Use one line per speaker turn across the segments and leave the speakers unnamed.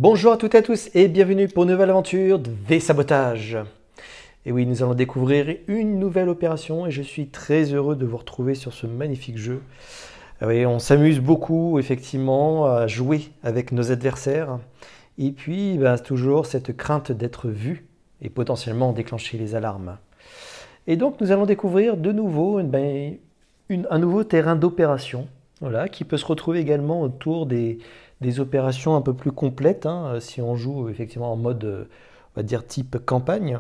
Bonjour à toutes et à tous et bienvenue pour une nouvelle aventure de V-Sabotage. Et oui, nous allons découvrir une nouvelle opération et je suis très heureux de vous retrouver sur ce magnifique jeu. Ah oui, on s'amuse beaucoup effectivement à jouer avec nos adversaires et puis toujours cette crainte d'être vu et potentiellement déclencher les alarmes. Et donc nous allons découvrir de nouveau un nouveau terrain d'opération, voilà, qui peut se retrouver également autour des opérations un peu plus complètes, hein, si on joue effectivement en mode, on va dire, type campagne.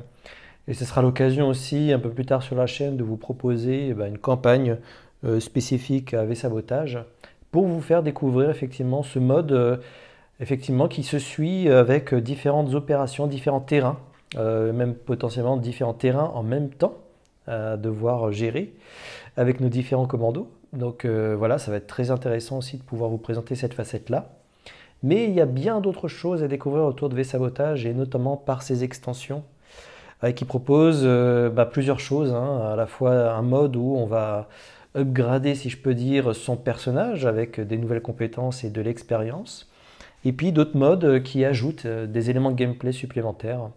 Et ce sera l'occasion aussi, un peu plus tard sur la chaîne, de vous proposer une campagne spécifique à V-Sabotage pour vous faire découvrir effectivement ce mode effectivement, qui se suit avec différentes opérations, différents terrains, même potentiellement différents terrains en même temps à devoir gérer avec nos différents commandos. Donc voilà, ça va être très intéressant aussi de pouvoir vous présenter cette facette-là. Mais il y a bien d'autres choses à découvrir autour de V-Sabotage et notamment par ses extensions qui proposent plusieurs choses, hein. À la fois un mode où on va upgrader, si je peux dire, son personnage avec des nouvelles compétences et de l'expérience. Et puis d'autres modes qui ajoutent des éléments de gameplay supplémentaires,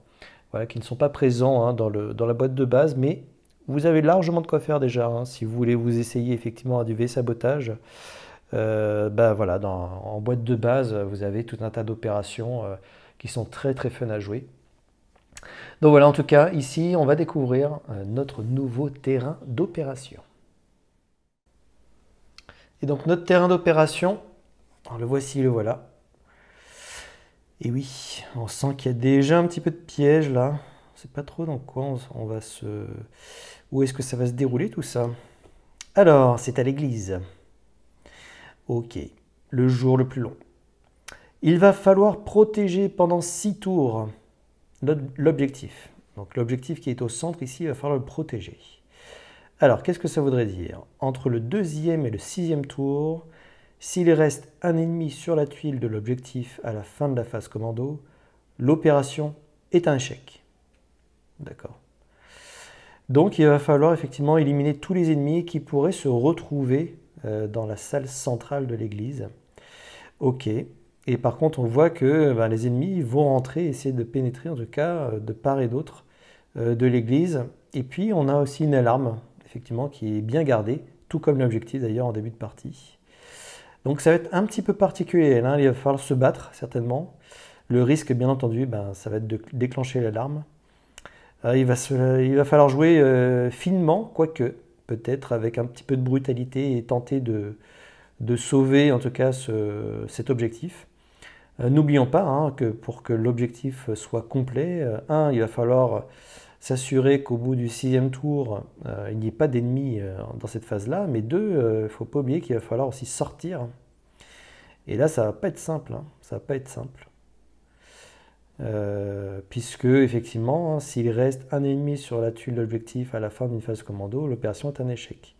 voilà, qui ne sont pas présents, hein, dans la boîte de base, mais vous avez largement de quoi faire déjà, hein, si vous voulez vous essayer effectivement à du V-Sabotage. Voilà, en boîte de base, vous avez tout un tas d'opérations qui sont très très fun à jouer. Donc voilà, en tout cas, ici, on va découvrir notre nouveau terrain d'opération. Et donc notre terrain d'opération, le voici, le voilà. Et oui, on sent qu'il y a déjà un petit peu de piège là. On ne sait pas trop dans quoi on va se... Où est-ce que ça va se dérouler tout ça? Alors, c'est à l'église. Ok, le jour le plus long. Il va falloir protéger pendant 6 tours l'objectif. Donc l'objectif qui est au centre ici, il va falloir le protéger. Alors, qu'est-ce que ça voudrait dire? Entre le 2e et le 6e tour, s'il reste un ennemi sur la tuile de l'objectif à la fin de la phase commando, l'opération est un échec. D'accord. Donc il va falloir effectivement éliminer tous les ennemis qui pourraient se retrouver dans la salle centrale de l'église. Ok. Et par contre, on voit que les ennemis vont rentrer, essayer de pénétrer en tout cas de part et d'autre de l'église. Et puis on a aussi une alarme, effectivement, qui est bien gardée, tout comme l'objectif d'ailleurs en début de partie. Donc ça va être un petit peu particulier, hein. Il va falloir se battre certainement. Le risque, bien entendu, ça va être de déclencher l'alarme. Il va falloir jouer finement, quoique peut-être avec un petit peu de brutalité et tenter de sauver en tout cas cet objectif. N'oublions pas, hein, que pour que l'objectif soit complet, il va falloir s'assurer qu'au bout du 6e tour, il n'y ait pas d'ennemis dans cette phase-là, mais 2, il ne faut pas oublier qu'il va falloir aussi sortir. Et là, ça ne va pas être simple, hein, ça va pas être simple. Puisque, effectivement, hein, s'il reste un ennemi sur la tuile de l'objectif à la fin d'une phase commando, l'opération est un échec.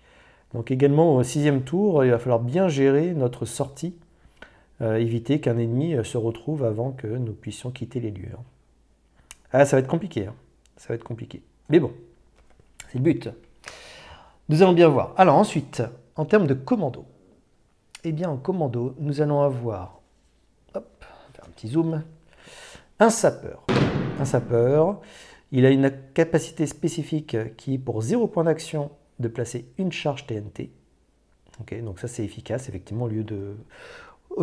Donc également, au 6e tour, il va falloir bien gérer notre sortie, éviter qu'un ennemi se retrouve avant que nous puissions quitter les lieux. Ah, ça va être compliqué, hein. Ça va être compliqué. Mais bon, c'est le but. Nous allons bien voir. Alors ensuite, en termes de commando, eh bien en commando, nous allons avoir, hop, faire un petit zoom, un sapeur. Un sapeur, il a une capacité spécifique qui est pour 0 point d'action de placer une charge TNT. Okay, donc ça c'est efficace, effectivement, au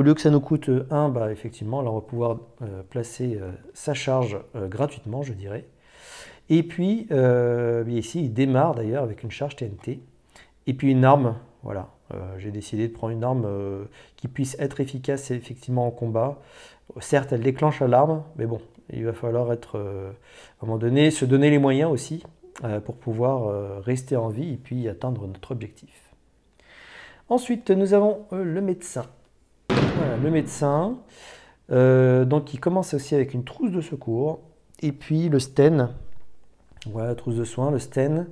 lieu que ça nous coûte 1, effectivement, là on va pouvoir placer sa charge gratuitement, je dirais. Et puis, ici, il démarre d'ailleurs avec une charge TNT. Et puis une arme, voilà. J'ai décidé de prendre une arme qui puisse être efficace effectivement en combat. Certes, elle déclenche l'alarme, mais bon, il va falloir être, à un moment donné, se donner les moyens aussi pour pouvoir rester en vie et puis atteindre notre objectif. Ensuite, nous avons le médecin. Voilà, le médecin, donc il commence aussi avec une trousse de secours. Et puis le Sten, voilà, trousse de soins, le Sten.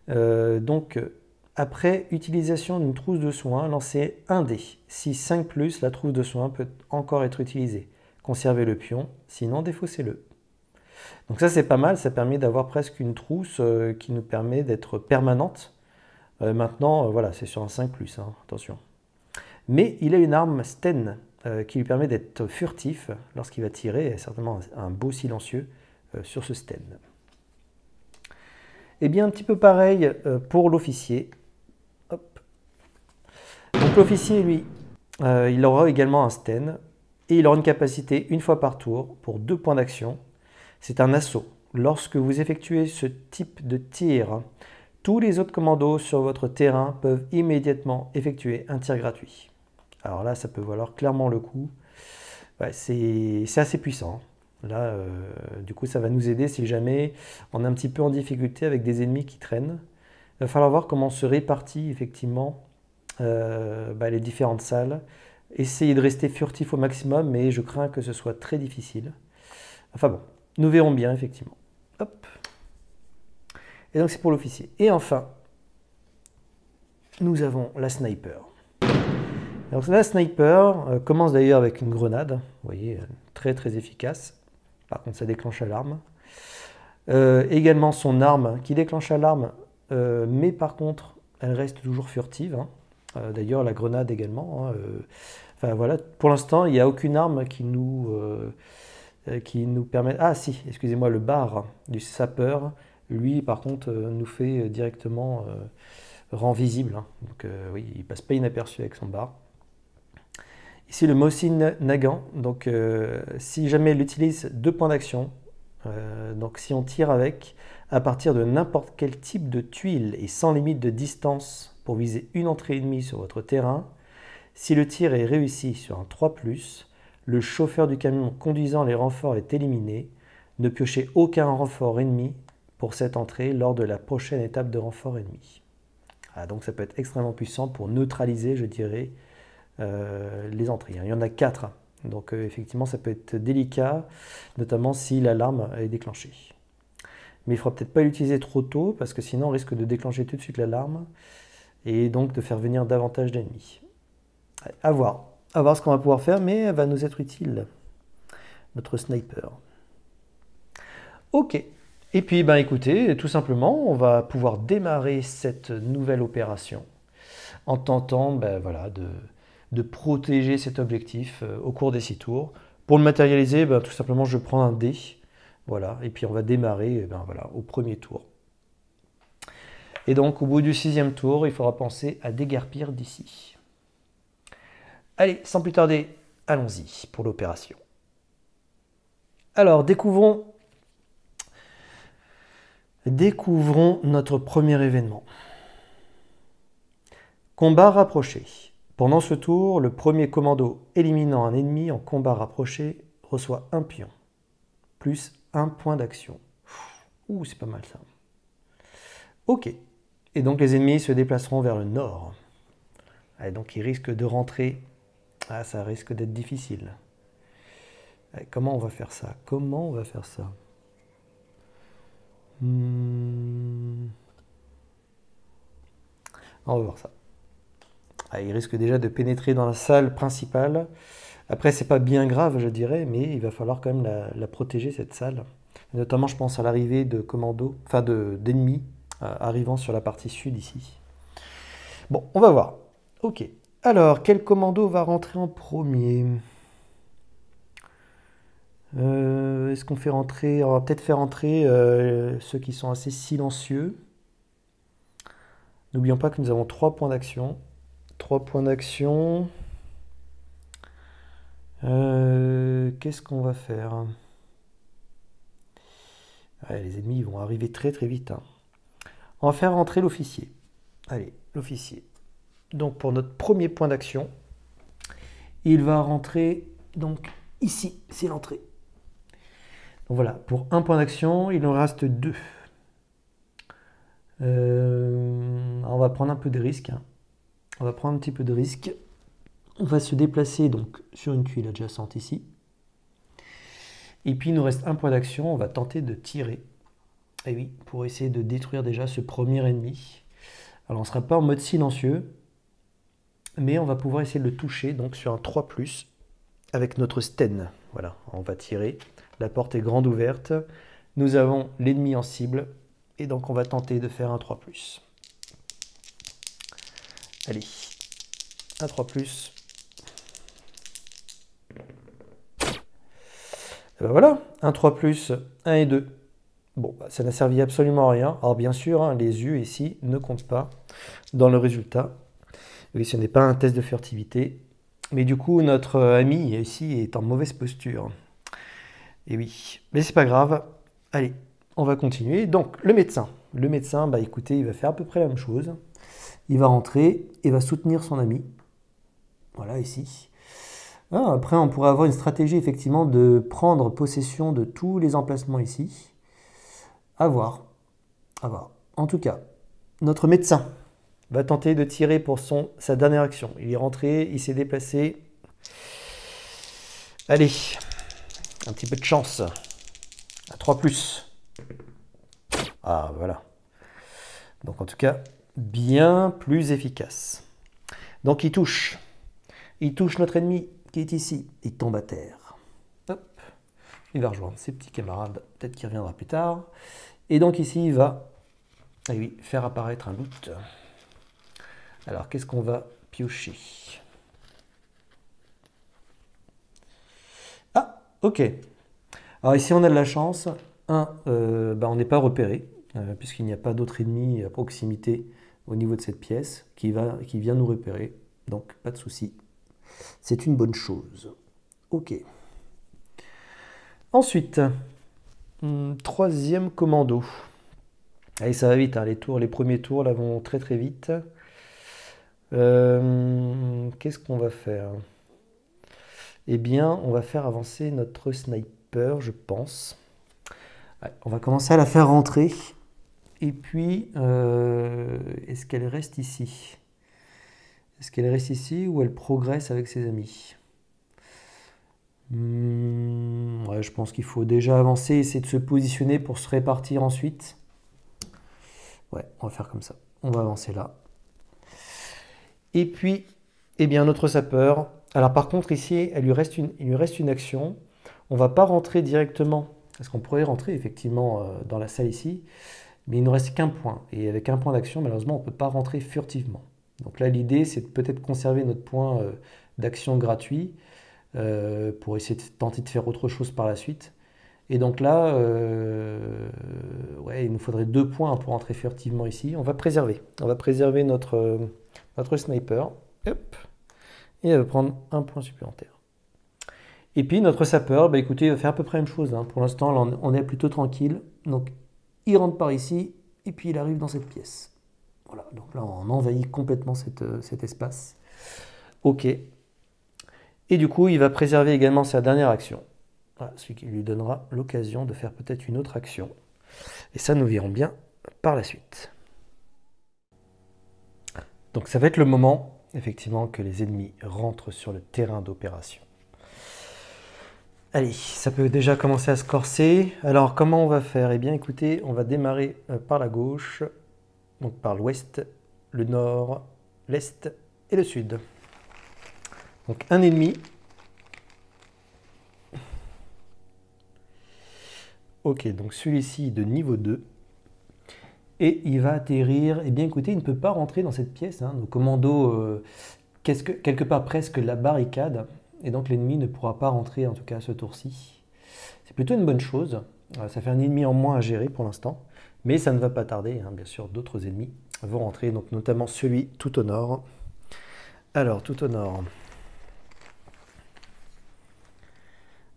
Donc, après utilisation d'une trousse de soins, lancez un dé. Si 5+, la trousse de soins peut encore être utilisée. Conservez le pion, sinon défaussez-le. Donc ça c'est pas mal, ça permet d'avoir presque une trousse qui nous permet d'être permanente. Maintenant, voilà, c'est sur un 5+, hein, attention. Mais il a une arme Sten, qui lui permet d'être furtif lorsqu'il va tirer, et certainement un beau silencieux sur ce sten. Et bien un petit peu pareil pour l'officier. Donc l'officier, lui, il aura également un sten, et il aura une capacité une fois par tour pour 2 points d'action. C'est un assaut. Lorsque vous effectuez ce type de tir, tous les autres commandos sur votre terrain peuvent immédiatement effectuer un tir gratuit. Alors là, ça peut valoir clairement le coup. Ouais, c'est assez puissant. Là, du coup, ça va nous aider si jamais on est un petit peu en difficulté avec des ennemis qui traînent. Il va falloir voir comment se répartit effectivement les différentes salles. Essayez de rester furtif au maximum, mais je crains que ce soit très difficile. Enfin bon, nous verrons bien effectivement. Hop. Et donc c'est pour l'officier. Et enfin, nous avons la sniper. Alors la sniper commence d'ailleurs avec une grenade. Vous voyez, très très efficace. Par contre, ça déclenche l'alarme. Également son arme qui déclenche l'alarme, mais par contre, elle reste toujours furtive. Hein. D'ailleurs, la grenade également. Hein, enfin voilà, pour l'instant, il n'y a aucune arme qui nous permet... Ah si, excusez-moi, le bar du sapeur, lui, par contre, nous fait directement rend visible. Hein. Donc oui, il ne passe pas inaperçu avec son bar. Ici, le Mosin Nagant. Donc si jamais il utilise 2 points d'action, donc si on tire avec, à partir de n'importe quel type de tuile et sans limite de distance pour viser une entrée ennemie sur votre terrain, si le tir est réussi sur un 3+, le chauffeur du camion conduisant les renforts est éliminé. Ne piochez aucun renfort ennemi pour cette entrée lors de la prochaine étape de renfort ennemi. Ah, donc ça peut être extrêmement puissant pour neutraliser, je dirais, les entrées. Il y en a 4. Donc effectivement, ça peut être délicat, notamment si l'alarme est déclenchée. Mais il ne faudra peut-être pas l'utiliser trop tôt, parce que sinon on risque de déclencher tout de suite l'alarme, et donc de faire venir davantage d'ennemis. À voir ce qu'on va pouvoir faire, mais elle va nous être utile, notre sniper. Ok, et puis ben écoutez, tout simplement, on va pouvoir démarrer cette nouvelle opération en tentant voilà, de protéger cet objectif au cours des 6 tours. Pour le matérialiser, tout simplement, je prends un dé, voilà, et puis on va démarrer voilà, au premier tour. Et donc, au bout du 6e tour, il faudra penser à déguerpir d'ici. Allez, sans plus tarder, allons-y pour l'opération. Alors, découvrons notre premier événement. Combat rapproché. Pendant ce tour, le premier commando éliminant un ennemi en combat rapproché reçoit 1 pion, plus 1 point d'action. Ouh, c'est pas mal ça. Ok. Et donc les ennemis se déplaceront vers le nord. Et donc ils risquent de rentrer. Ah, ça risque d'être difficile. Comment on va faire ça? On va voir ça. Il risque déjà de pénétrer dans la salle principale. Après, c'est pas bien grave, je dirais, mais il va falloir quand même la protéger, cette salle. Notamment, je pense à l'arrivée de commandos, enfin d'ennemis arrivant sur la partie sud ici. Bon, on va voir. Ok. Alors, quel commando va rentrer en premier? Est-ce qu'on fait rentrer... On va peut-être faire rentrer ceux qui sont assez silencieux. N'oublions pas que nous avons 3 points d'action. 3 points d'action. Qu'est-ce qu'on va faire? Les ennemis vont arriver très très vite. Hein. On va faire rentrer l'officier. Allez, l'officier. Donc pour notre premier point d'action, il va rentrer donc ici, c'est l'entrée. Donc voilà, pour 1 point d'action, il en reste 2. On va prendre un peu de risque. Hein. On va prendre un petit peu de risque. On va se déplacer donc sur une tuile adjacente ici. Et puis il nous reste 1 point d'action, on va tenter de tirer. Et oui, pour essayer de détruire déjà ce premier ennemi. Alors on ne sera pas en mode silencieux, mais on va pouvoir essayer de le toucher donc sur un 3+, avec notre sten. Voilà, on va tirer. La porte est grande ouverte. Nous avons l'ennemi en cible, et donc on va tenter de faire un 3+. Allez, un 3+. ben voilà, un 3 plus, 1 et 2. Bon, ça n'a servi absolument à rien. Alors bien sûr, hein, les yeux ici ne comptent pas dans le résultat. Oui, ce n'est pas un test de furtivité. Mais du coup, notre ami ici est en mauvaise posture. Et oui, mais c'est pas grave. Allez, on va continuer. Donc, le médecin. Le médecin, bah écoutez, il va faire à peu près la même chose. Il va rentrer et va soutenir son ami. Voilà, ici. Ah, après, on pourrait avoir une stratégie, effectivement, de prendre possession de tous les emplacements ici. À voir. À voir. En tout cas, notre médecin va tenter de tirer pour sa dernière action. Il est rentré, il s'est déplacé. Allez, un petit peu de chance. À 3 plus. Ah, voilà. Donc, en tout cas, bien plus efficace. Donc, il touche. Il touche notre ennemi qui est ici. Il tombe à terre. Hop. Il va rejoindre ses petits camarades. Peut-être qu'il reviendra plus tard. Et donc, ici, il va faire apparaître un loot. Alors, qu'est-ce qu'on va piocher? Ah, ok. Alors ici, on a de la chance. On n'est pas repéré, puisqu'il n'y a pas d'autre ennemi à proximité au niveau de cette pièce qui vient nous repérer. Donc, pas de souci. C'est une bonne chose. Ok. Ensuite, troisième commando. Allez, ça va vite, hein, les premiers tours là vont très très vite. Qu'est-ce qu'on va faire? Eh bien, on va faire avancer notre sniper, je pense. Ouais, on va commencer à la faire rentrer. Et puis, est-ce qu'elle reste ici? Est-ce qu'elle reste ici ou elle progresse avec ses amis? Ouais, je pense qu'il faut déjà avancer, essayer de se positionner pour se répartir ensuite. Ouais, on va faire comme ça. On va avancer là. Et puis, eh bien, notre sapeur. Alors par contre, ici, il lui reste une action. On ne va pas rentrer directement, parce qu'on pourrait rentrer effectivement dans la salle ici, mais il ne nous reste qu'un point. Et avec un point d'action, malheureusement, on ne peut pas rentrer furtivement. Donc là, l'idée, c'est de peut-être conserver notre point d'action gratuit pour essayer de tenter de faire autre chose par la suite. Et donc là, ouais, il nous faudrait 2 points pour rentrer furtivement ici. On va préserver. On va préserver notre sniper. Hop. Et elle va prendre un point supplémentaire. Et puis notre sapeur, bah écoutez, il va faire à peu près la même chose, hein. Pour l'instant, là, on est plutôt tranquille. Donc il rentre par ici et puis il arrive dans cette pièce. Voilà, donc là on envahit complètement cet espace. Ok. Et du coup, il va préserver également sa dernière action. Voilà, ce qui lui donnera l'occasion de faire peut-être une autre action. Et ça, nous verrons bien par la suite. Donc ça va être le moment, effectivement, que les ennemis rentrent sur le terrain d'opération. Allez, ça peut déjà commencer à se corser. Alors, comment on va faire? Eh bien, écoutez, on va démarrer par la gauche, donc par l'ouest, le nord, l'est et le sud. Donc, un ennemi. Ok, donc celui-ci de niveau 2. Et il va atterrir. Eh bien, écoutez, il ne peut pas rentrer dans cette pièce, hein. Nos commandos, quelque part presque la barricade. Et donc l'ennemi ne pourra pas rentrer, en tout cas à ce tour-ci. C'est plutôt une bonne chose. Ça fait un ennemi en moins à gérer pour l'instant. Mais ça ne va pas tarder, hein. Bien sûr, d'autres ennemis vont rentrer, donc notamment celui tout au nord. Alors, tout au nord.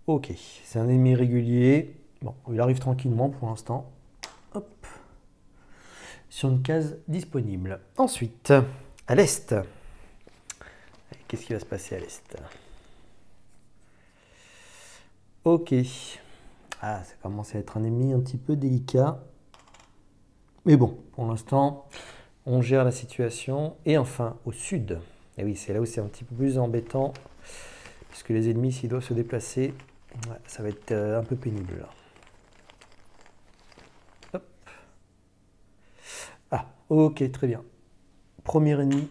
Ok, c'est un ennemi régulier. Bon, il arrive tranquillement pour l'instant. Hop. Sur une case disponible. Ensuite, à l'est. Qu'est-ce qui va se passer à l'est? Ok. Ah, ça commence à être un ennemi un petit peu délicat. Mais bon, pour l'instant, on gère la situation. Et enfin, au sud. Et oui, c'est là où c'est un petit peu plus embêtant. Puisque les ennemis, s'ils doivent se déplacer, ça va être un peu pénible là. Hop. Ah, ok, très bien. Premier ennemi.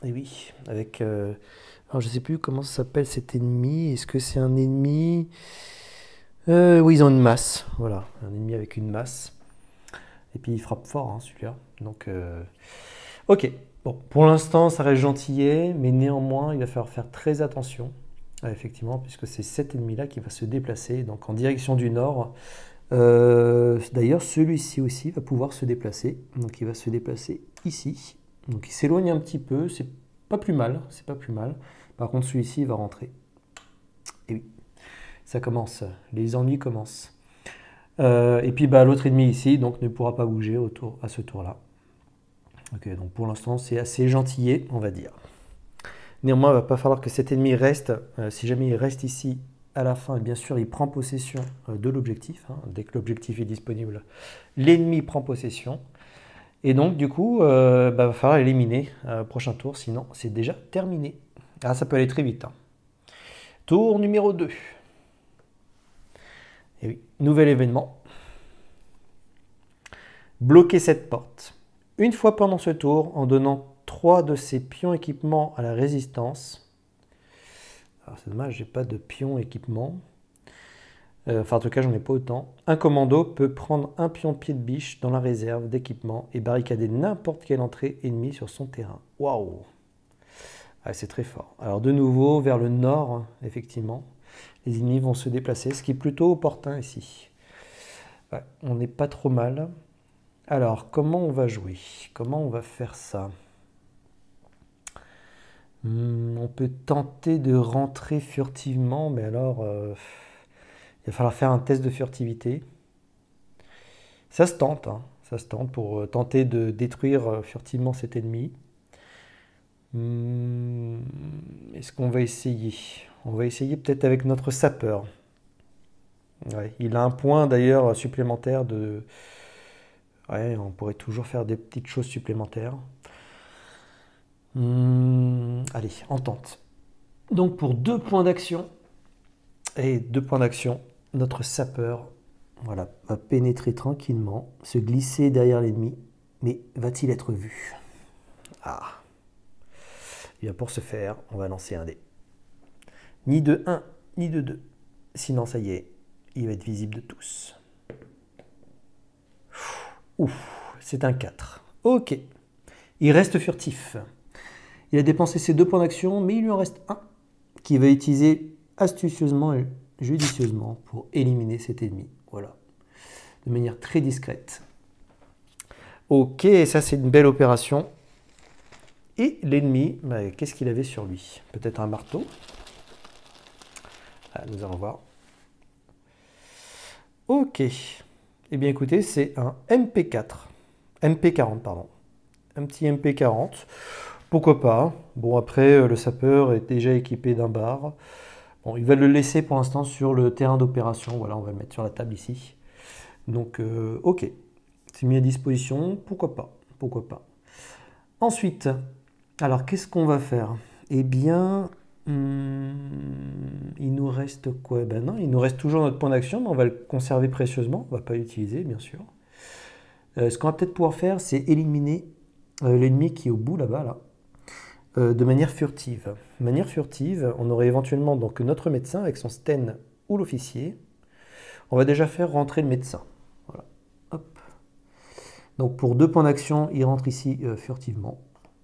Et oui, avec... alors, je ne sais plus comment ça s'appelle cet ennemi. Est-ce que c'est un ennemi... oui, ils ont une masse. Voilà, un ennemi avec une masse. Et puis, il frappe fort, hein, celui-là. Donc, ok. Bon, pour l'instant, ça reste gentillet. Mais néanmoins, il va falloir faire très attention. Ah, effectivement, puisque c'est cet ennemi-là qui va se déplacer donc en direction du nord. D'ailleurs, celui-ci aussi va pouvoir se déplacer. Donc, il va se déplacer ici. Donc, il s'éloigne un petit peu. C'est pas plus mal. C'est pas plus mal. Par contre, celui-ci va rentrer. Et oui, ça commence. Les ennuis commencent. Et puis, bah, l'autre ennemi ici, donc, ne pourra pas bouger à ce tour-là. Ok, donc pour l'instant, c'est assez gentillé, on va dire. Néanmoins, il va pas falloir que cet ennemi reste. Si jamais il reste ici à la fin, bien sûr, il prend possession de l'objectif. Hein. Dès que l'objectif est disponible, l'ennemi prend possession. Et donc, du coup, va falloir éliminer prochain tour, sinon c'est déjà terminé. Ah, ça peut aller très vite. Hein. Tour numéro 2. Et oui, nouvel événement. Bloquer cette porte. Une fois pendant ce tour, en donnant 3 de ces pions équipements à la résistance. Alors c'est dommage, j'ai pas de pions équipement. Enfin, en tout cas, j'en ai pas autant. Un commando peut prendre un pion de pied de biche dans la réserve d'équipement et barricader n'importe quelle entrée ennemie sur son terrain. Waouh! Ah, c'est très fort. Alors, de nouveau, vers le nord, effectivement, les ennemis vont se déplacer, ce qui est plutôt opportun ici. Ouais, on n'est pas trop mal. Alors, comment on va jouer? Comment on va faire ça? On peut tenter de rentrer furtivement, mais alors, il va falloir faire un test de furtivité. Ça se tente, hein. Ça se tente pour tenter de détruire furtivement cet ennemi. Est-ce qu'on va essayer? On va essayer peut-être avec notre sapeur. Ouais, il a un point d'ailleurs supplémentaire de... Ouais, on pourrait toujours faire des petites choses supplémentaires. Allez, on tente. Donc pour 2 points d'action, et 2 points d'action, notre sapeur voilà, va pénétrer tranquillement, se glisser derrière l'ennemi, mais va-t-il être vu? Ah. Et bien pour ce faire, on va lancer un dé. Ni de 1, ni de 2. Sinon, ça y est, il va être visible de tous. Ouf, c'est un 4. Ok. Il reste furtif. Il a dépensé ses 2 points d'action, mais il lui en reste un qu'il va utiliser astucieusement et judicieusement pour éliminer cet ennemi. Voilà. De manière très discrète. Ok, ça c'est une belle opération. Et l'ennemi, bah, qu'est-ce qu'il avait sur lui? Peut-être un marteau. Ah, nous allons voir. Ok. Eh bien écoutez, c'est un MP4. MP40, pardon. Un petit MP40. Pourquoi pas? Bon, après, le sapeur est déjà équipé d'un bar. Bon, il va le laisser pour l'instant sur le terrain d'opération. Voilà, on va le mettre sur la table ici. Donc, ok. C'est mis à disposition. Pourquoi pas? Pourquoi pas? Ensuite, alors qu'est-ce qu'on va faire? Eh bien, il nous reste quoi? Ben non, il nous reste toujours notre point d'action, mais on va le conserver précieusement. On ne va pas l'utiliser, bien sûr. Ce qu'on va peut-être pouvoir faire, c'est éliminer l'ennemi qui est au bout là-bas, là. De manière furtive. De manière furtive, on aurait éventuellement donc notre médecin avec son sten ou l'officier. On va déjà faire rentrer le médecin. Voilà. Hop. Donc pour 2 points d'action, il rentre ici furtivement.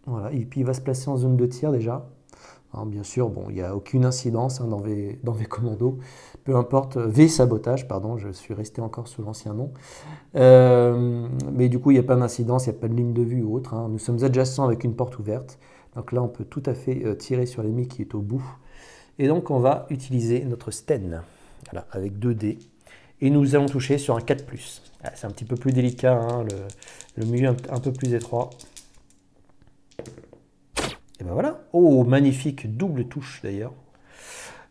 Voilà. Et puis il va se placer en zone de tir déjà. Alors, bien sûr, bon, il n'y a aucune incidence hein, dans V Commando. Peu importe, V Sabotage, pardon, je suis resté encore sous l'ancien nom. Mais du coup, il n'y a pas d'incidence, il n'y a pas de ligne de vue ou autre. Hein. Nous sommes adjacents avec une porte ouverte. Donc là, on peut tout à fait tirer sur l'ennemi qui est au bout. Et donc, on va utiliser notre Sten, voilà, avec 2 dés. Et nous allons toucher sur un 4+. Ah, c'est un petit peu plus délicat, hein, le milieu un peu plus étroit. Et ben voilà. Oh, magnifique, double touche d'ailleurs.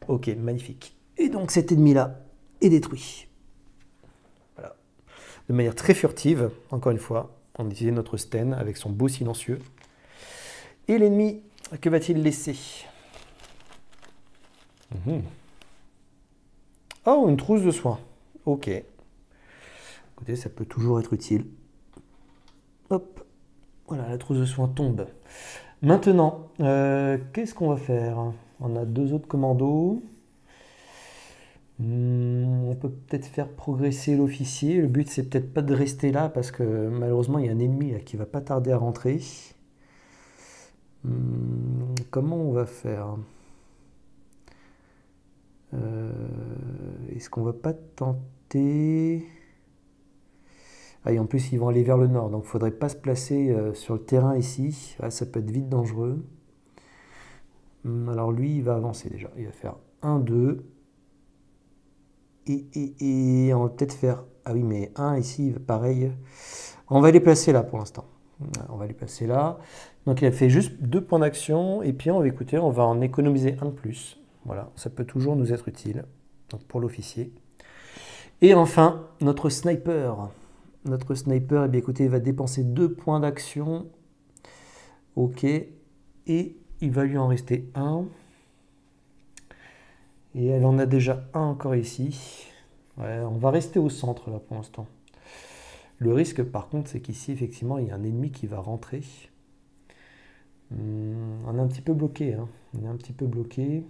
Ok, magnifique. Et donc cet ennemi-là est détruit. Voilà. De manière très furtive, encore une fois, on utilise notre Sten avec son beau silencieux. Et l'ennemi, que va-t-il laisser? Oh, une trousse de soins. Ok. Écoutez, ça peut toujours être utile. Hop. Voilà, la trousse de soins tombe. Maintenant, qu'est-ce qu'on va faire? On a 2 autres commandos. On peut peut-être faire progresser l'officier. Le but, c'est peut-être pas de rester là parce que malheureusement, il y a un ennemi là, qui va pas tarder à rentrer. Comment on va faire? est-ce qu'on va pas tenter... Ah, et en plus, ils vont aller vers le nord, donc il ne faudrait pas se placer sur le terrain ici. Ah, ça peut être vite dangereux. Alors lui, il va avancer déjà. Il va faire 1, 2. Et on va peut-être faire... Ah oui, mais 1 ici, pareil. On va les placer là pour l'instant. On va les placer là. Donc il a fait juste 2 points d'action. Et puis on va écouter, on va en économiser un de plus. Voilà, ça peut toujours nous être utile. Donc pour l'officier. Et enfin, notre sniper. Notre sniper, eh bien, écoutez, il va dépenser 2 points d'action. Ok. Et il va lui en rester 1. Et elle en a déjà un encore ici. Ouais, on va rester au centre là pour l'instant. Le risque par contre, c'est qu'ici, effectivement, il y a un ennemi qui va rentrer. On est un petit peu bloqué. Hein. On est un petit peu bloqué.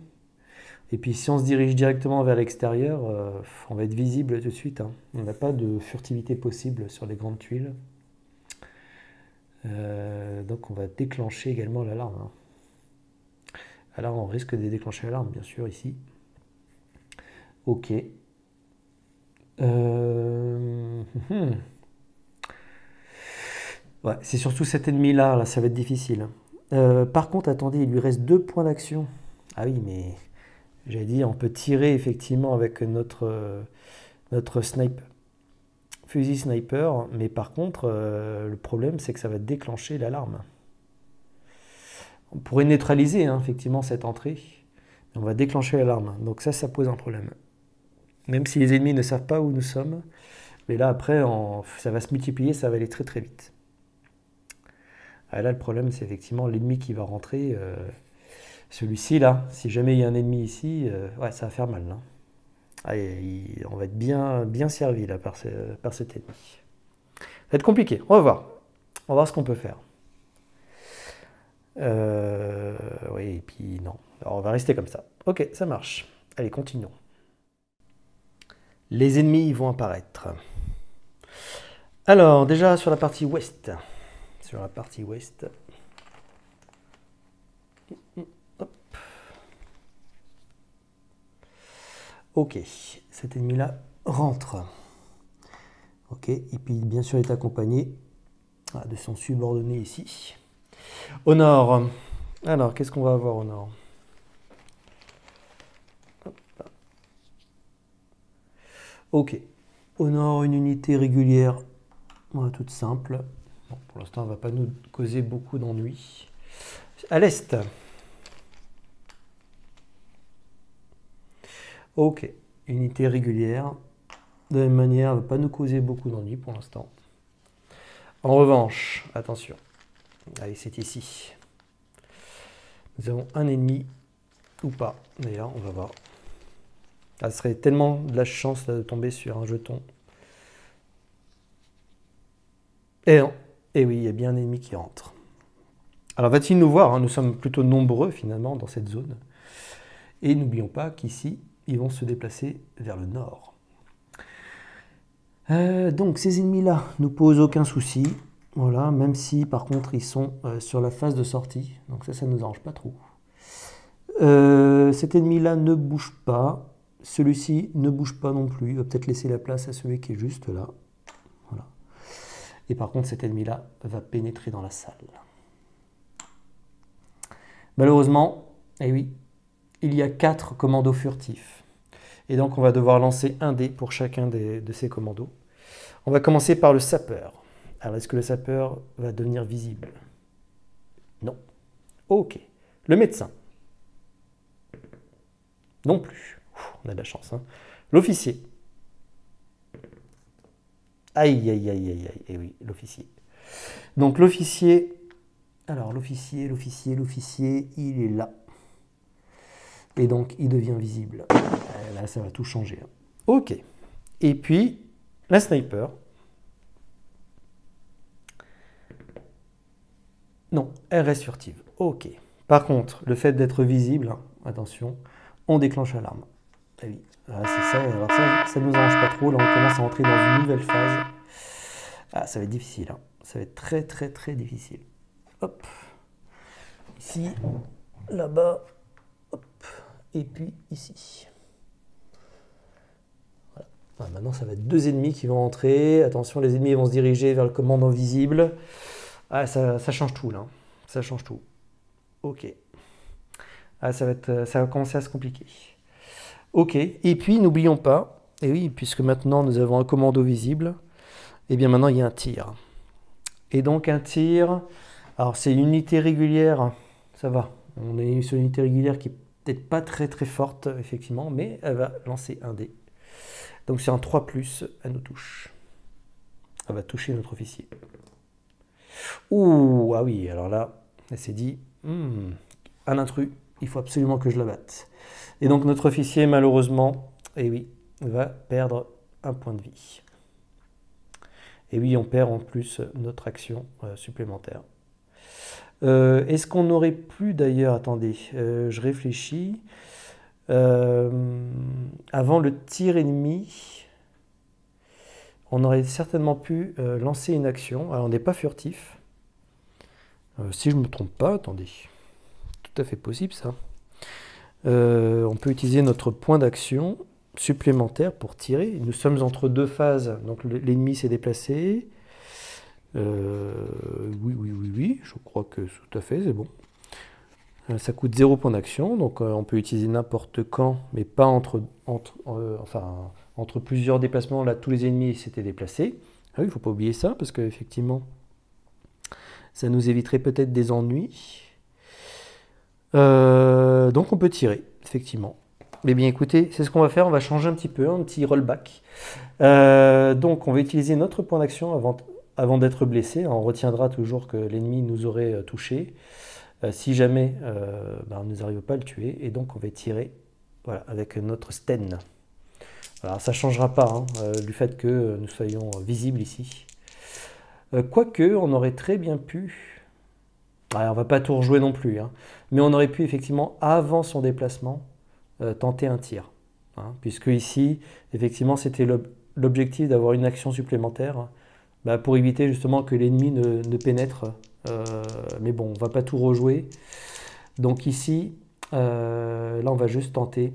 Et puis si on se dirige directement vers l'extérieur, on va être visible tout de suite. Hein. On n'a pas de furtivité possible sur les grandes tuiles. Donc on va déclencher également l'alarme. Hein. Alors on risque de déclencher l'alarme, bien sûr, ici. Ok. Ouais, c'est surtout cet ennemi-là, là, ça va être difficile. Par contre, attendez, il lui reste 2 points d'action. Ah oui, mais j'allais dire, on peut tirer effectivement avec notre sniper, fusil sniper, mais par contre, le problème, c'est que ça va déclencher l'alarme. On pourrait neutraliser, hein, effectivement, cette entrée, mais on va déclencher l'alarme. Donc ça pose un problème. Même si les ennemis ne savent pas où nous sommes, mais là, après, ça va se multiplier, ça va aller très très vite. Ah, là, le problème, c'est effectivement l'ennemi qui va rentrer. Celui-ci, là, si jamais il y a un ennemi ici, ouais, ça va faire mal. Hein. Ah, on va être bien servi là, par cet ennemi. Ça va être compliqué. On va voir. On va voir ce qu'on peut faire. Oui, et puis non. Alors, on va rester comme ça. Ok, ça marche. Allez, continuons. Les ennemis vont apparaître. Alors, déjà sur la partie ouest. Sur la partie ouest. Hop. Ok, cet ennemi-là rentre. Ok, et puis bien sûr il est accompagné de son subordonné ici. Au nord, alors qu'est-ce qu'on va avoir au nord? Hop. Ok, au nord une unité régulière, toute simple. Bon, pour l'instant elle ne va pas nous causer beaucoup d'ennuis. À l'est. Ok, unité régulière. De la même manière, elle ne va pas nous causer beaucoup d'ennuis pour l'instant. En revanche, attention, allez, c'est ici. Nous avons un ennemi, ou pas, d'ailleurs, on va voir. Ça serait tellement de la chance là, de tomber sur un jeton. Et non, et oui, il y a bien un ennemi qui rentre. Alors va-t-il nous voir, hein, nous sommes plutôt nombreux finalement dans cette zone. Et n'oublions pas qu'ici, ils vont se déplacer vers le nord. Donc ces ennemis-là ne nous posent aucun souci. Voilà, même si par contre ils sont sur la phase de sortie. Donc ça ne nous arrange pas trop. Cet ennemi-là ne bouge pas. Celui-ci ne bouge pas non plus. Il va peut-être laisser la place à celui qui est juste là. Voilà. Et par contre cet ennemi-là va pénétrer dans la salle. Malheureusement, eh oui, il y a 4 commandos furtifs. Et donc on va devoir lancer un dé pour chacun de ces commandos. On va commencer par le sapeur. Alors est-ce que le sapeur va devenir visible? Non. Ok. Le médecin? Non plus. On a de la chance. Hein. L'officier? Aïe, aïe, aïe, aïe, aïe. Eh oui, l'officier. Donc l'officier... Alors l'officier, il est là. Et donc il devient visible. Là, ça va tout changer. Hein. Ok. Et puis, la sniper. Non, elle reste furtive. Ok. Par contre, le fait d'être visible, hein, attention, on déclenche l'alarme. Ah oui, c'est ça. Alors ça ne nous arrange pas trop. Là, on commence à entrer dans une nouvelle phase. Ah, ça va être difficile. Hein. Ça va être très, très, très difficile. Hop. Ici, là-bas. Hop. Et puis ici. Ah, maintenant, ça va être 2 ennemis qui vont entrer. Attention, les ennemis vont se diriger vers le commandant visible. Ah, ça change tout, là. Ça change tout. Ok. Ah, ça va commencer à se compliquer. Ok. Et puis, n'oublions pas, et oui, puisque maintenant nous avons un commando visible, et bien maintenant, il y a un tir. Et donc, un tir, alors c'est une unité régulière, ça va. On est sur une unité régulière qui est peut-être pas très très forte, effectivement, mais elle va lancer un dé. Donc c'est un 3+, elle nous touche. Elle va toucher notre officier. Ouh, ah oui, alors là, elle s'est dit, un intrus, il faut absolument que je la batte. Et donc notre officier, malheureusement, eh oui, va perdre un point de vie. Et oui, on perd en plus notre action supplémentaire. Est-ce qu'on n'aurait plus d'ailleurs, attendez, je réfléchis, avant le tir ennemi, on aurait certainement pu lancer une action. Alors on n'est pas furtif. Si je ne me trompe pas, attendez, tout à fait possible ça. On peut utiliser notre point d'action supplémentaire pour tirer. Nous sommes entre 2 phases, donc l'ennemi s'est déplacé. Oui, je crois que tout à fait, c'est bon. Ça coûte 0 point d'action, donc on peut utiliser n'importe quand, mais pas entre plusieurs déplacements. Là, tous les ennemis s'étaient déplacés. Ah oui, il ne faut pas oublier ça, parce qu'effectivement, ça nous éviterait peut-être des ennuis. Donc on peut tirer, effectivement. Eh bien écoutez, c'est ce qu'on va faire, on va changer un petit peu, un petit rollback. Donc on va utiliser notre point d'action avant d'être blessé. On retiendra toujours que l'ennemi nous aurait touché. Si jamais on nous n'arrive pas à le tuer, et donc on va tirer voilà, avec notre Sten. Alors ça ne changera pas du fait que nous soyons visibles ici. Quoique, on aurait très bien pu... Ouais, on va pas tout rejouer non plus, mais on aurait pu effectivement, avant son déplacement, tenter un tir. Puisque ici, effectivement, c'était l'objectif d'avoir une action supplémentaire pour éviter justement que l'ennemi ne pénètre. Mais bon, on va pas tout rejouer. Donc ici, là, on va juste tenter.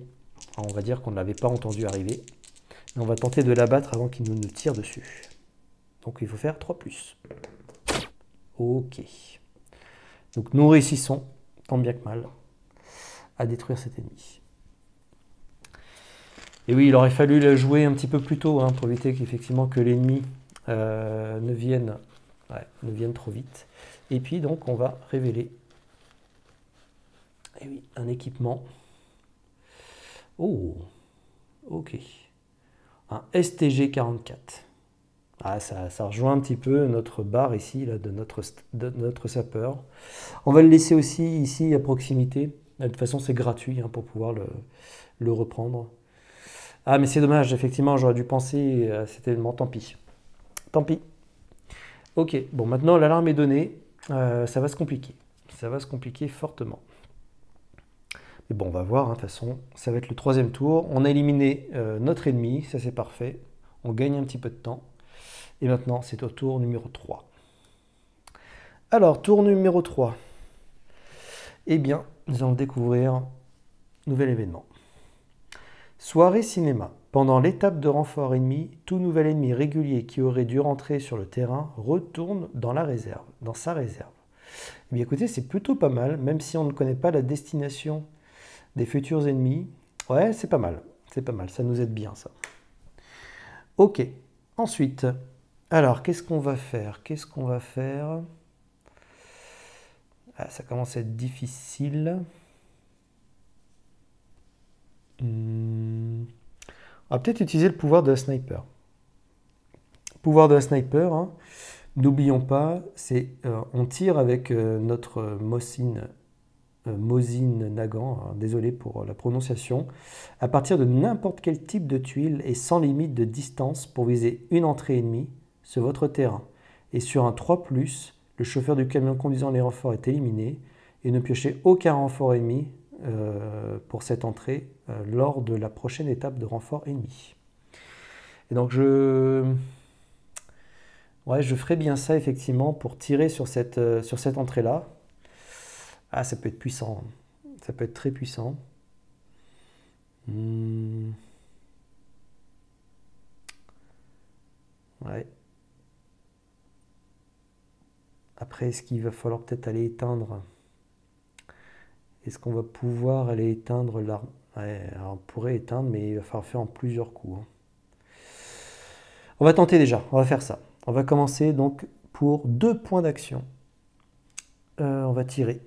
On va dire qu'on ne l'avait pas entendu arriver. Mais on va tenter de l'abattre avant qu'il ne tire dessus. Donc il faut faire 3+. Ok. Donc nous réussissons, tant bien que mal, à détruire cet ennemi. Et oui, il aurait fallu la jouer un petit peu plus tôt pour éviter qu'effectivement que l'ennemi ne vienne trop vite. Et puis donc on va révéler un équipement. Oh, ok. Un STG-44. Ah, ça rejoint un petit peu notre barre ici là, de notre sapeur. On va le laisser aussi ici à proximité. De toute façon, c'est gratuit pour pouvoir le reprendre. Ah, mais c'est dommage, effectivement, j'aurais dû penser à cet élément. Tant pis. Tant pis. Ok, bon, maintenant l'alarme est donnée. Ça va se compliquer. Ça va se compliquer fortement. Mais bon, on va voir. De toute façon, ça va être le 3e tour. On a éliminé notre ennemi. Ça, c'est parfait. On gagne un petit peu de temps. Et maintenant, c'est au tour numéro 3. Alors, tour numéro 3. Eh bien, nous allons découvrir nouvel événement. Soirée cinéma. Pendant l'étape de renfort ennemi, tout nouvel ennemi régulier qui aurait dû rentrer sur le terrain retourne dans sa réserve. Eh bien, écoutez, c'est plutôt pas mal, même si on ne connaît pas la destination des futurs ennemis. Ouais, c'est pas mal. C'est pas mal, ça nous aide bien, ça. Ok. Ensuite... Alors, qu'est-ce qu'on va faire? Ah, ça commence à être difficile. On va peut-être utiliser le pouvoir de la sniper. Pouvoir de la sniper, n'oublions pas, c'est on tire avec notre Mosin Nagant, désolé pour la prononciation, à partir de n'importe quel type de tuile et sans limite de distance pour viser une entrée ennemie sur votre terrain. Et sur un 3+, le chauffeur du camion conduisant les renforts est éliminé et ne piochez aucun renfort ennemi pour cette entrée lors de la prochaine étape de renfort ennemi. Et donc je ferai bien ça effectivement pour tirer sur cette entrée-là. Ah, ça peut être puissant. Ça peut être très puissant. Ouais. Après, est-ce qu'il va falloir peut-être aller éteindre? Est-ce qu'on va pouvoir aller éteindre l'arme? Ouais, alors on pourrait éteindre, mais il va falloir faire en plusieurs coups, hein. On va tenter déjà, on va faire ça. On va commencer donc pour 2 points d'action. On va tirer,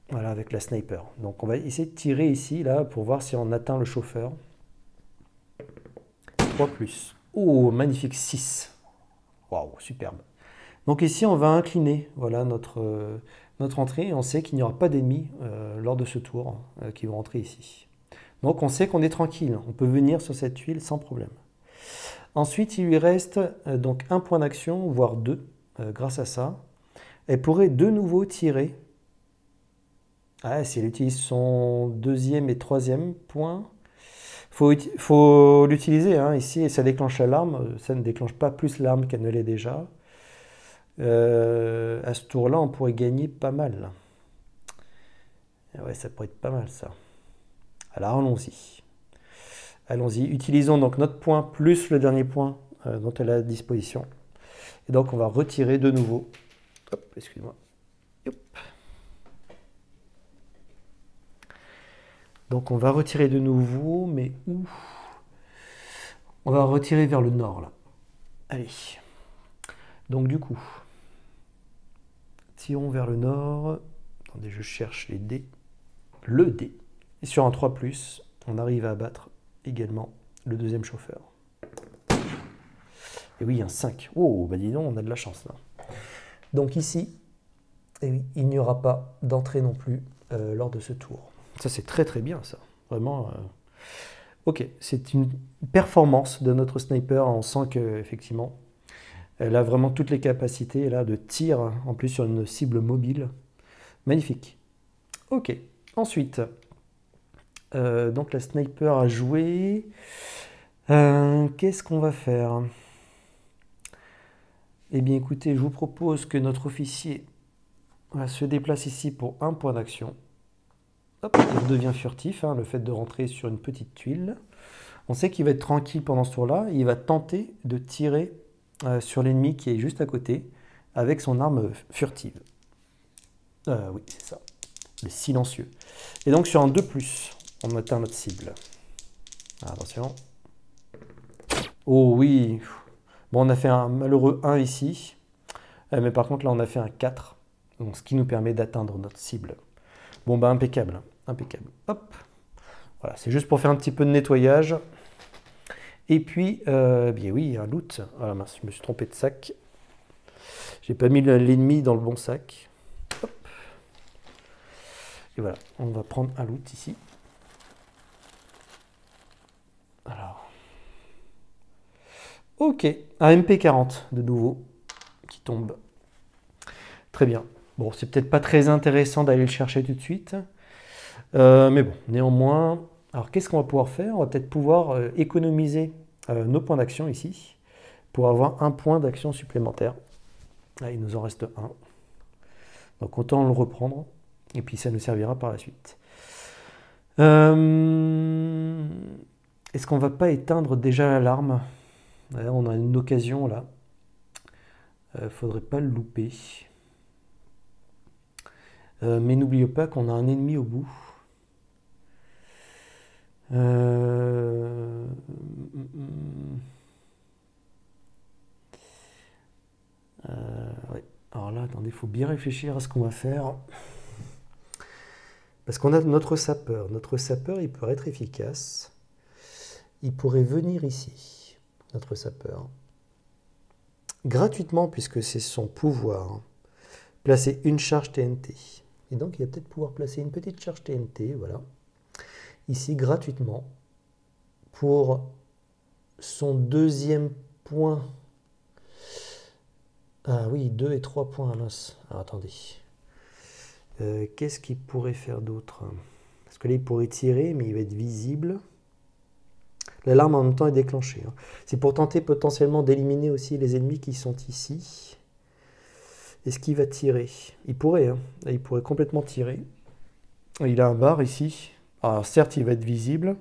voilà, avec la sniper. Donc on va essayer de tirer ici, là, pour voir si on atteint le chauffeur. 3 plus. Oh, magnifique 6. Waouh, superbe. Donc ici, on va incliner, voilà, notre entrée. Et on sait qu'il n'y aura pas d'ennemis lors de ce tour qui vont rentrer ici. Donc on sait qu'on est tranquille. On peut venir sur cette tuile sans problème. Ensuite, il lui reste donc 1 point d'action, voire 2, grâce à ça. Elle pourrait de nouveau tirer. Ah, si elle utilise son 2e et 3e point, faut l'utiliser, hein, ici, et ça déclenche l'alarme. Ça ne déclenche pas plus l'arme qu'elle ne l'est déjà. À ce tour-là, on pourrait gagner pas mal. Ouais, ça pourrait être pas mal, ça. Alors, allons-y. Allons-y. Utilisons donc notre point plus le dernier point dont elle a à disposition. Et donc, on va retirer de nouveau. Hop, excuse-moi. Donc, on va retirer de nouveau, mais où? On va retirer vers le nord, là. Allez. Donc, du coup, tirons vers le nord. Attendez, je cherche les dés. Le dé. Et sur un 3+, on arrive à abattre également le 2e chauffeur. Et oui, un 5. Oh, bah dis donc, on a de la chance là. Donc ici, et oui, il n'y aura pas d'entrée non plus lors de ce tour. Ça, c'est très très bien, ça. Vraiment. Ok, c'est une performance de notre sniper. On sent qu'effectivement, elle a vraiment toutes les capacités là, de tir, en plus sur une cible mobile. Magnifique. Ok, ensuite, donc la sniper a joué. Qu'est-ce qu'on va faire? Eh bien écoutez, je vous propose que notre officier se déplace ici pour 1 point d'action. Hop, il redevient furtif, hein, le fait de rentrer sur une petite tuile. On sait qu'il va être tranquille pendant ce tour-là. Il va tenter de tirer sur l'ennemi qui est juste à côté avec son arme furtive. Oui, c'est ça. Le silencieux. Et donc sur un 2+, on atteint notre cible. Attention. Oh oui. Bon, on a fait un malheureux 1 ici. Mais par contre, là, on a fait un 4. Donc, ce qui nous permet d'atteindre notre cible. Bon, bah impeccable. Impeccable. Hop. Voilà, c'est juste pour faire un petit peu de nettoyage. Et puis, bien oui, un loot. Ah mince, je me suis trompé de sac. J'ai pas mis l'ennemi dans le bon sac. Hop. Et voilà, on va prendre un loot ici. Alors. Ok, un MP40 de nouveau qui tombe. Très bien. Bon, c'est peut-être pas très intéressant d'aller le chercher tout de suite. Mais bon, néanmoins, alors qu'est-ce qu'on va pouvoir faire? On va peut-être pouvoir économiser nos points d'action ici pour avoir 1 point d'action supplémentaire. Là, il nous en reste 1. Donc autant le reprendre et puis ça nous servira par la suite. Est-ce qu'on va pas éteindre déjà l'alarme? On a une occasion là. Faudrait pas le louper. Mais n'oubliez pas qu'on a un ennemi au bout. Ouais. Alors là, attendez, il faut bien réfléchir à ce qu'on va faire. Parce qu'on a notre sapeur. Notre sapeur, il pourrait être efficace. Il pourrait venir ici, notre sapeur. Gratuitement, puisque c'est son pouvoir. Placer une charge TNT. Et donc, il va peut-être pouvoir placer une petite charge TNT, voilà. Ici, gratuitement. Pour son 2e point. Ah oui, 2 et 3 points, mince. Alors, attendez. Qu'est-ce qu'il pourrait faire d'autre? Parce que là, il pourrait tirer, mais il va être visible. L'alarme en même temps est déclenchée, hein. C'est pour tenter potentiellement d'éliminer aussi les ennemis qui sont ici. Est-ce qu'il va tirer? Il pourrait, hein. Là, il pourrait complètement tirer. Il a un bar ici. Alors certes, il va être visible,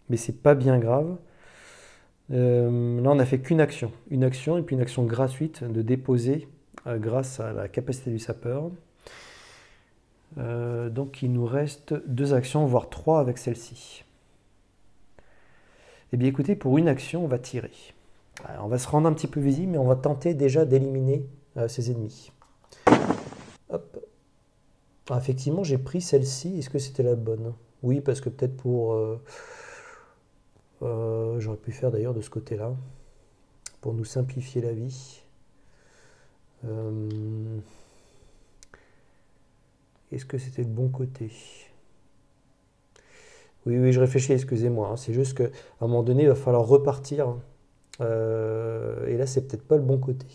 mais c'est pas bien grave. Là, on n'a fait qu'une action. Une action et puis une action gratuite de déposer grâce à la capacité du sapeur. Donc, il nous reste 2 actions, voire 3 avec celle-ci. Eh bien, écoutez, pour une action, on va tirer. Alors, on va se rendre un petit peu visible, mais on va tenter déjà d'éliminer ses ennemis. Hop. Ah, effectivement, j'ai pris celle-ci. Est-ce que c'était la bonne? Oui, parce que peut-être pour... j'aurais pu faire d'ailleurs de ce côté-là, pour nous simplifier la vie. Est-ce que c'était le bon côté? Oui, oui, je réfléchis, excusez-moi. C'est juste qu'à un moment donné, il va falloir repartir. Et là, c'est peut-être pas le bon côté.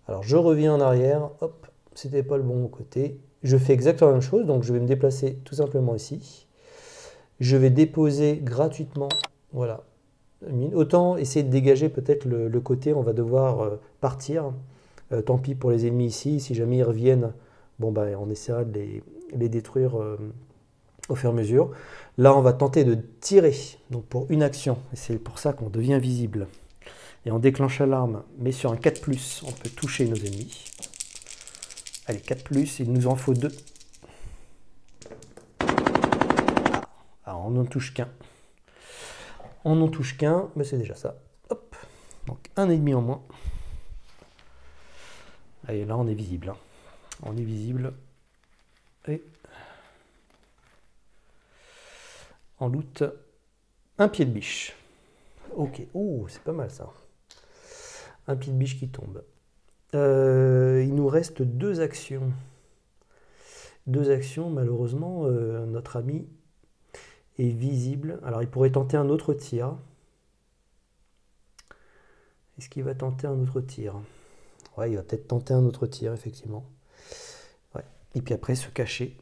Alors, je reviens en arrière. Hop, c'était pas le bon côté. Je fais exactement la même chose. Donc, je vais me déplacer tout simplement ici. Je vais déposer gratuitement. Voilà. Autant essayer de dégager peut-être le côté. On va devoir partir. Tant pis pour les ennemis ici. Si jamais ils reviennent, bon, bah, on essaiera de les détruire au fur et à mesure. Là, on va tenter de tirer, donc pour une action, et c'est pour ça qu'on devient visible. Et on déclenche l'alarme, mais sur un 4+, on peut toucher nos ennemis. Allez, 4+, il nous en faut 2. Ah, on n'en touche qu'un. On n'en touche qu'un, mais c'est déjà ça. Hop, donc un ennemi en moins. Allez, là, on est visible. Hein. On est visible. Et... en loot, un pied de biche. Ok, oh, c'est pas mal ça. Un pied de biche qui tombe. Il nous reste 2 actions. 2 actions, malheureusement, notre ami est visible. Alors, il pourrait tenter un autre tir. Est-ce qu'il va tenter un autre tir? Ouais, il va peut-être tenter un autre tir, effectivement. Ouais. Et puis après, se cacher.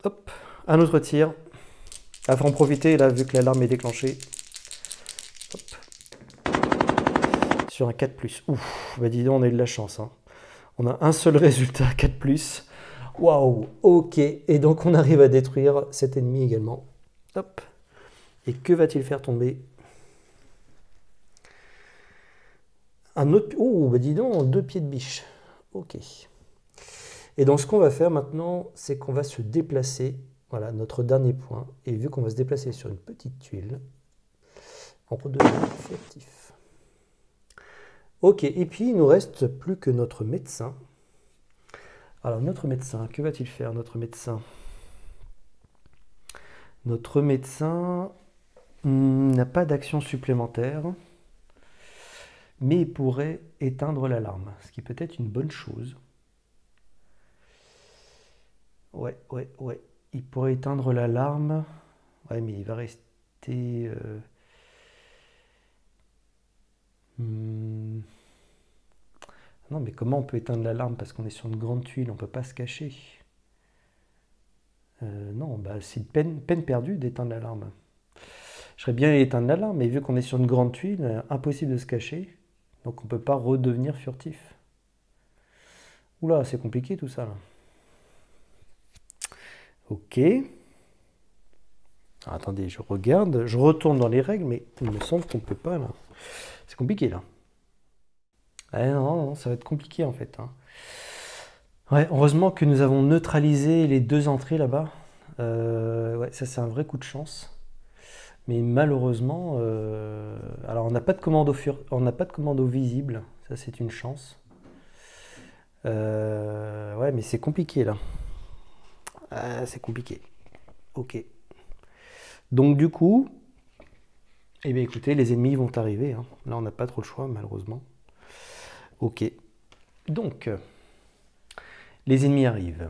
Hop, un autre tir. Il faut en profiter, là, vu que l'alarme est déclenchée. Hop. Sur un 4+. Ouf, bah dis donc, on a eu de la chance. Hein. On a un seul résultat, 4+. Waouh, ok. Et donc, on arrive à détruire cet ennemi également. Hop. Et que va-t-il faire tomber? Un autre... oh, bah dis donc, 2 pieds de biche. Ok. Et donc, ce qu'on va faire maintenant, c'est qu'on va se déplacer. Voilà, notre dernier point. Et vu qu'on va se déplacer sur une petite tuile, on redevient furtif. Ok, et puis il ne nous reste plus que notre médecin. Alors, notre médecin, que va-t-il faire, notre médecin? Notre médecin n'a pas d'action supplémentaire, mais il pourrait éteindre l'alarme, ce qui peut être une bonne chose. Ouais. Il pourrait éteindre l'alarme. Ouais, mais il va rester... Non, mais comment on peut éteindre l'alarme? Parce qu'on est sur une grande tuile, on ne peut pas se cacher. Non, bah, c'est peine perdue d'éteindre l'alarme. Je serais bien éteindre l'alarme, mais vu qu'on est sur une grande tuile, impossible de se cacher. Donc on ne peut pas redevenir furtif. Oula, c'est compliqué tout ça, là. Ok. Alors, attendez, je regarde, je retourne dans les règles, mais il me semble qu'on ne peut pas, là. C'est compliqué, là. Non, ça va être compliqué, en fait. Hein. Ouais, heureusement que nous avons neutralisé les 2 entrées, là-bas. Ouais, ça, c'est un vrai coup de chance. Mais malheureusement, alors on n'a pas de commando visible, ça c'est une chance. Ouais, mais c'est compliqué là. C'est compliqué. Ok. Donc du coup, eh bien écoutez, les ennemis vont arriver. Hein. Là, on n'a pas trop le choix, malheureusement. Ok. Donc, les ennemis arrivent.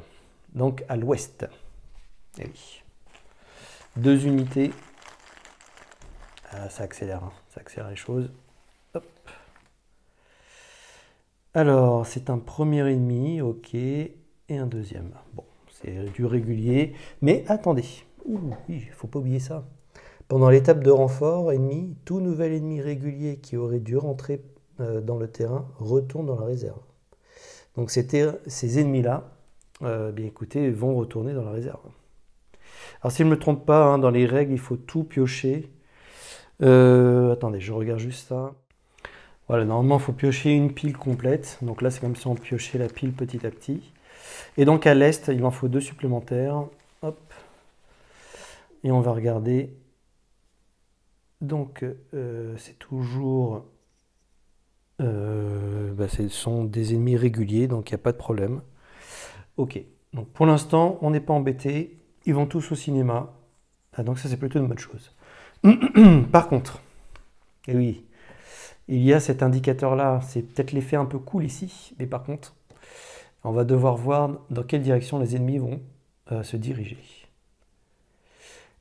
Donc à l'ouest. Eh oui. 2 unités. Ça accélère, hein. Ça accélère les choses. Hop. Alors, c'est un premier ennemi, ok, et un deuxième. Bon, c'est du régulier, mais attendez, oui, il ne faut pas oublier ça. Pendant l'étape de renfort ennemi, tout nouvel ennemi régulier qui aurait dû rentrer dans le terrain retourne dans la réserve. Donc ces ennemis-là, bien écoutez, vont retourner dans la réserve. Alors si je ne me trompe pas, hein, dans les règles, il faut tout piocher. Attendez, je regarde juste ça. Voilà, normalement, il faut piocher une pile complète. Donc là, c'est comme si on piochait la pile petit à petit. Et donc à l'est, il en faut 2 supplémentaires. Hop. Et on va regarder. Donc, c'est toujours... ce sont des ennemis réguliers, donc il n'y a pas de problème. Ok, donc pour l'instant, on n'est pas embêté. Ils vont tous au cinéma. Ah, donc ça, c'est plutôt une bonne chose. Par contre, et oui, il y a cet indicateur-là. C'est peut-être l'effet un peu cool ici, mais par contre, on va devoir voir dans quelle direction les ennemis vont se diriger.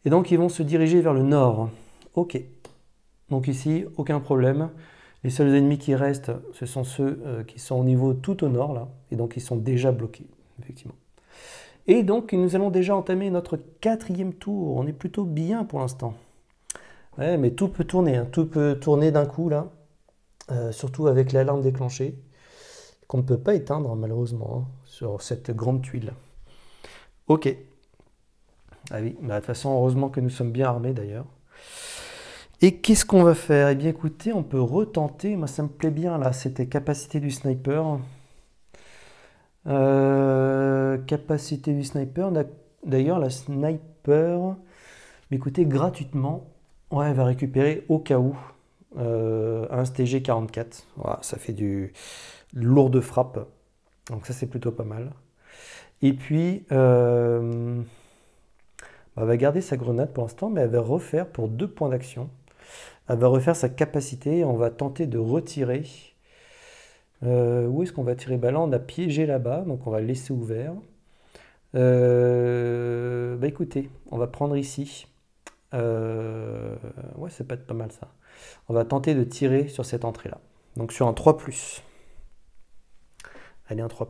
Et donc, ils vont se diriger vers le nord. Ok. Donc ici, aucun problème. Les seuls ennemis qui restent, ce sont ceux qui sont au niveau tout au nord, là. Et donc, ils sont déjà bloqués, effectivement. Et donc, nous allons déjà entamer notre 4e tour. On est plutôt bien pour l'instant. Ouais, mais tout peut tourner, hein. Tout peut tourner d'un coup, là. Surtout avec l'alarme déclenchée, qu'on ne peut pas éteindre, malheureusement, hein, sur cette grande tuile. Ok. Ah oui, bah, de toute façon, heureusement que nous sommes bien armés, d'ailleurs. Et qu'est-ce qu'on va faire? Eh bien écoutez, on peut retenter, moi ça me plaît bien là, c'était capacité du sniper. Capacité du sniper, d'ailleurs la sniper, écoutez, gratuitement, ouais, elle va récupérer au cas où un STG 44. Voilà, ça fait du lourd de frappe, donc ça c'est plutôt pas mal. Et puis, elle va garder sa grenade pour l'instant, mais elle va refaire pour 2 points d'action. Elle va refaire sa capacité et on va tenter de retirer. Où est-ce qu'on va tirer? Bah là, on a piégé là-bas, donc on va le laisser ouvert. Écoutez, on va prendre ici. Ouais, ça peut être pas mal ça. On va tenter de tirer sur cette entrée-là. Donc sur un 3+. Allez, un 3+.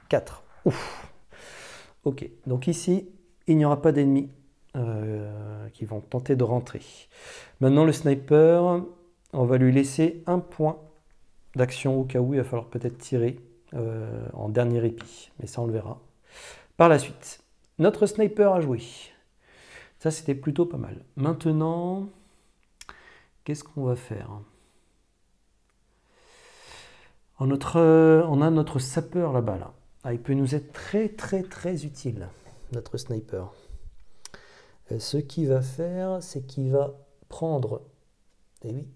4. Ouf. Ok, donc ici, il n'y aura pas d'ennemis qui vont tenter de rentrer. Maintenant, le sniper, on va lui laisser un point d'action au cas où il va falloir peut-être tirer en dernier répit. Mais ça, on le verra par la suite. Notre sniper a joué. Ça, c'était plutôt pas mal. Maintenant, qu'est-ce qu'on va faire? On a notre sapeur là-bas. Là. Ah, il peut nous être très très très utile, notre sniper. Ce qu'il va faire, c'est qu'il va prendre, et oui,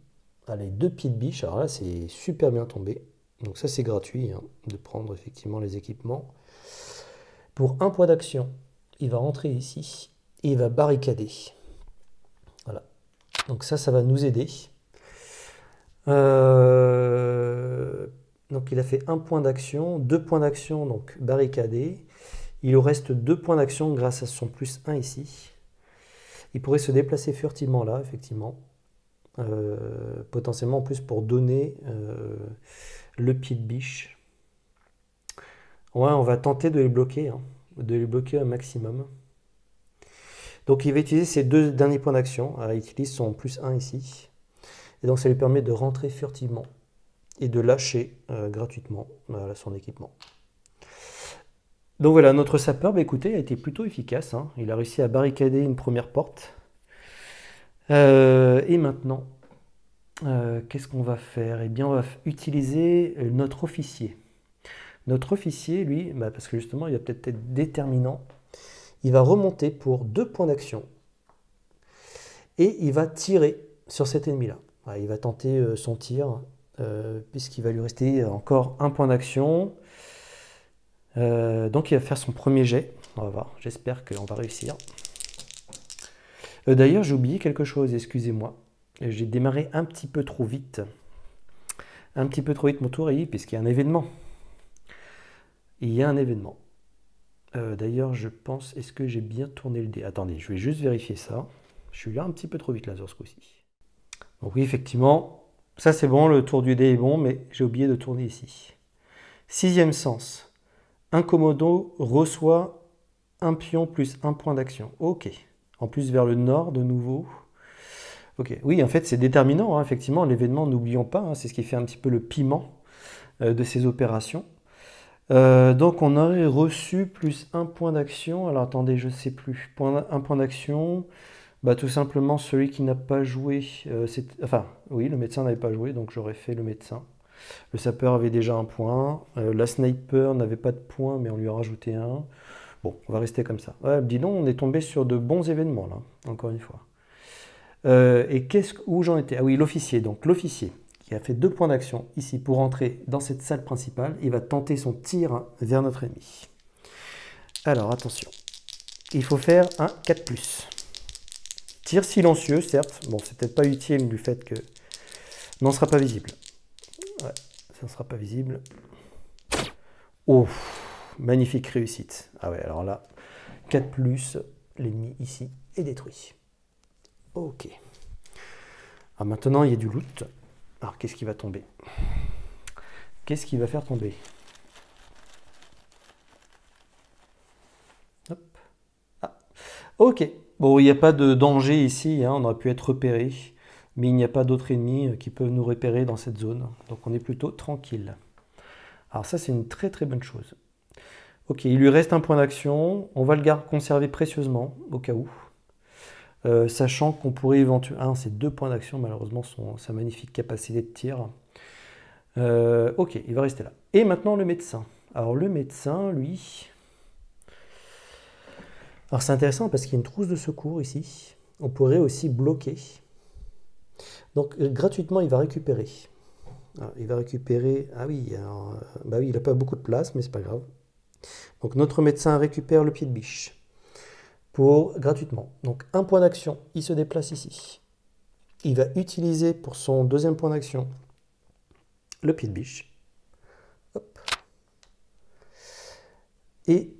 allez, 2 pieds de biche. Alors là, c'est super bien tombé. Donc ça, c'est gratuit, hein, de prendre effectivement les équipements. Pour un point d'action, il va rentrer ici et il va barricader. Voilà. Donc ça va nous aider. Donc il a fait un point d'action, 2 points d'action, donc barricadé. Il lui reste 2 points d'action grâce à son +1 ici. Il pourrait se déplacer furtivement là, effectivement. Potentiellement en plus pour donner le pied de biche. Ouais, on va tenter de les bloquer, hein, de les bloquer un maximum. Donc il va utiliser ses 2 derniers points d'action. Il utilise son +1 ici. Et donc ça lui permet de rentrer furtivement et de lâcher gratuitement son équipement. Donc voilà, notre sapeur, écoutez, a été plutôt efficace, hein. Il a réussi à barricader une première porte. Et maintenant, qu'est-ce qu'on va faire? Eh bien, on va utiliser notre officier. Notre officier, lui, parce que justement, il va peut-être être déterminant, il va remonter pour 2 points d'action. Et il va tirer sur cet ennemi-là. Il va tenter son tir, puisqu'il va lui rester encore un point d'action. Donc il va faire son premier jet. On va voir, j'espère qu'on va réussir. D'ailleurs, j'ai oublié quelque chose, excusez-moi. J'ai démarré un petit peu trop vite. Un petit peu trop vite mon tour, puisqu'il y a un événement. Il y a un événement. D'ailleurs, je pense, est-ce que j'ai bien tourné le dé? Attendez, je vais juste vérifier ça. Je suis là un petit peu trop vite là sur ce coup-ci. Donc oui, effectivement, ça c'est bon, le tour du dé est bon, mais j'ai oublié de tourner ici. 6e sens. Un commodo reçoit un pion plus 1 point d'action. Ok. En plus vers le nord de nouveau. Ok. Oui, en fait c'est déterminant, hein, effectivement, l'événement, n'oublions pas, hein, c'est ce qui fait un petit peu le piment de ces opérations. Donc on aurait reçu plus 1 point d'action. Alors attendez, je ne sais plus. Un point d'action. Bah, tout simplement, celui qui n'a pas joué, enfin, oui, le médecin n'avait pas joué, donc j'aurais fait le médecin. Le sapeur avait déjà un point. La sniper n'avait pas de point, mais on lui a rajouté un. Bon, on va rester comme ça. Ouais, dis donc, on est tombé sur de bons événements, là, encore une fois. Et où j'en étais? Ah oui, l'officier. Donc, l'officier qui a fait 2 points d'action ici pour entrer dans cette salle principale. Il va tenter son tir vers notre ennemi. Alors, attention. Il faut faire un 4+. Tir silencieux, certes. Bon, c'est peut-être pas utile du fait que... Non, ce ne sera pas visible. Ouais, ça ne sera pas visible. Oh, magnifique réussite. Ah ouais, alors là, 4+, l'ennemi ici est détruit. Ok. Alors maintenant, il y a du loot. Alors, qu'est-ce qui va tomber? Qu'est-ce qui va faire tomber? Hop. Ah. Ok. Bon, il n'y a pas de danger ici, hein, on aurait pu être repéré, mais il n'y a pas d'autres ennemis qui peuvent nous repérer dans cette zone. Donc on est plutôt tranquille. Alors ça, c'est une très très bonne chose. Ok, il lui reste un point d'action. On va le conserver précieusement, au cas où. Sachant qu'on pourrait éventuellement... Ah, c'est 2 points d'action, malheureusement, sa magnifique capacité de tir. Ok, il va rester là. Et maintenant, le médecin. Alors, le médecin, lui... Alors, c'est intéressant parce qu'il y a une trousse de secours ici. On pourrait aussi bloquer. Donc, gratuitement, il va récupérer. Alors, il va récupérer... Ah oui, alors, bah oui, il n'a pas beaucoup de place, mais c'est pas grave. Donc, notre médecin récupère le pied de biche. Gratuitement. Donc, un point d'action, il se déplace ici. Il va utiliser pour son 2e point d'action le pied de biche. Hop. Et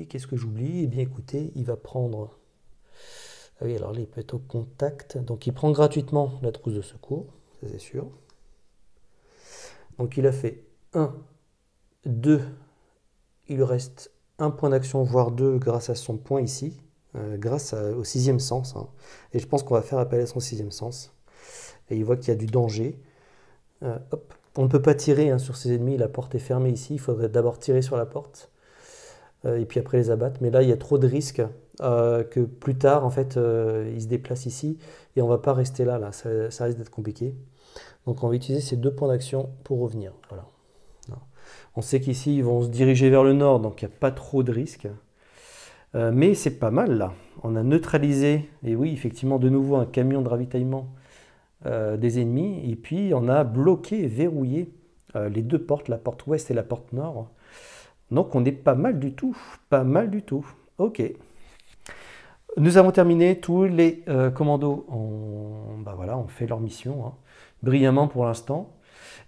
qu'est-ce que j'oublie? Eh bien, écoutez, il va prendre... Ah oui, alors là, il peut être au contact. Donc, il prend gratuitement la trousse de secours, ça c'est sûr. Donc, il a fait 1, 2, il lui reste un point d'action, voire 2, grâce à son point ici, grâce au 6e sens. Hein. Et je pense qu'on va faire appel à son 6e sens. Et il voit qu'il y a du danger. Hop. On ne peut pas tirer hein, sur ses ennemis, la porte est fermée ici, il faudrait d'abord tirer sur la porte. Et puis après les abattre. Mais là, il y a trop de risques que plus tard, en fait, il se déplace ici. Et on ne va pas rester là, ça risque d'être compliqué. Donc on va utiliser ces 2 points d'action pour revenir. Voilà. On sait qu'ici, ils vont se diriger vers le nord, donc il n'y a pas trop de risques. Mais c'est pas mal là. On a neutralisé, et oui, effectivement, de nouveau un camion de ravitaillement des ennemis. Et puis on a bloqué, verrouillé les 2 portes, la porte ouest et la porte nord. Donc on est pas mal du tout. Pas mal du tout. Ok. Nous avons terminé. Tous les commandos bah voilà, ont fait leur mission. Hein, brillamment pour l'instant.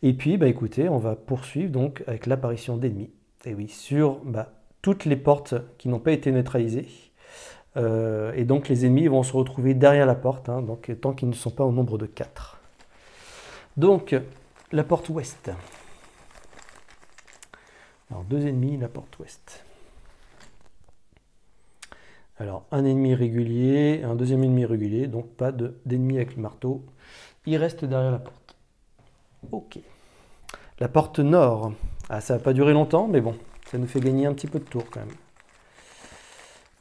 Et puis, bah, écoutez, on va poursuivre donc avec l'apparition d'ennemis. Et oui, sur toutes les portes qui n'ont pas été neutralisées. Et donc, les ennemis vont se retrouver derrière la porte, hein, donc, tant qu'ils ne sont pas au nombre de 4. Donc, la porte ouest. Alors, 2 ennemis, la porte ouest. Alors, un ennemi régulier, un 2e ennemi régulier, donc pas d'ennemi avec le marteau. Il reste derrière la porte. Ok. La porte nord. Ah, ça va pas durer longtemps, mais bon, ça nous fait gagner un petit peu de tour quand même.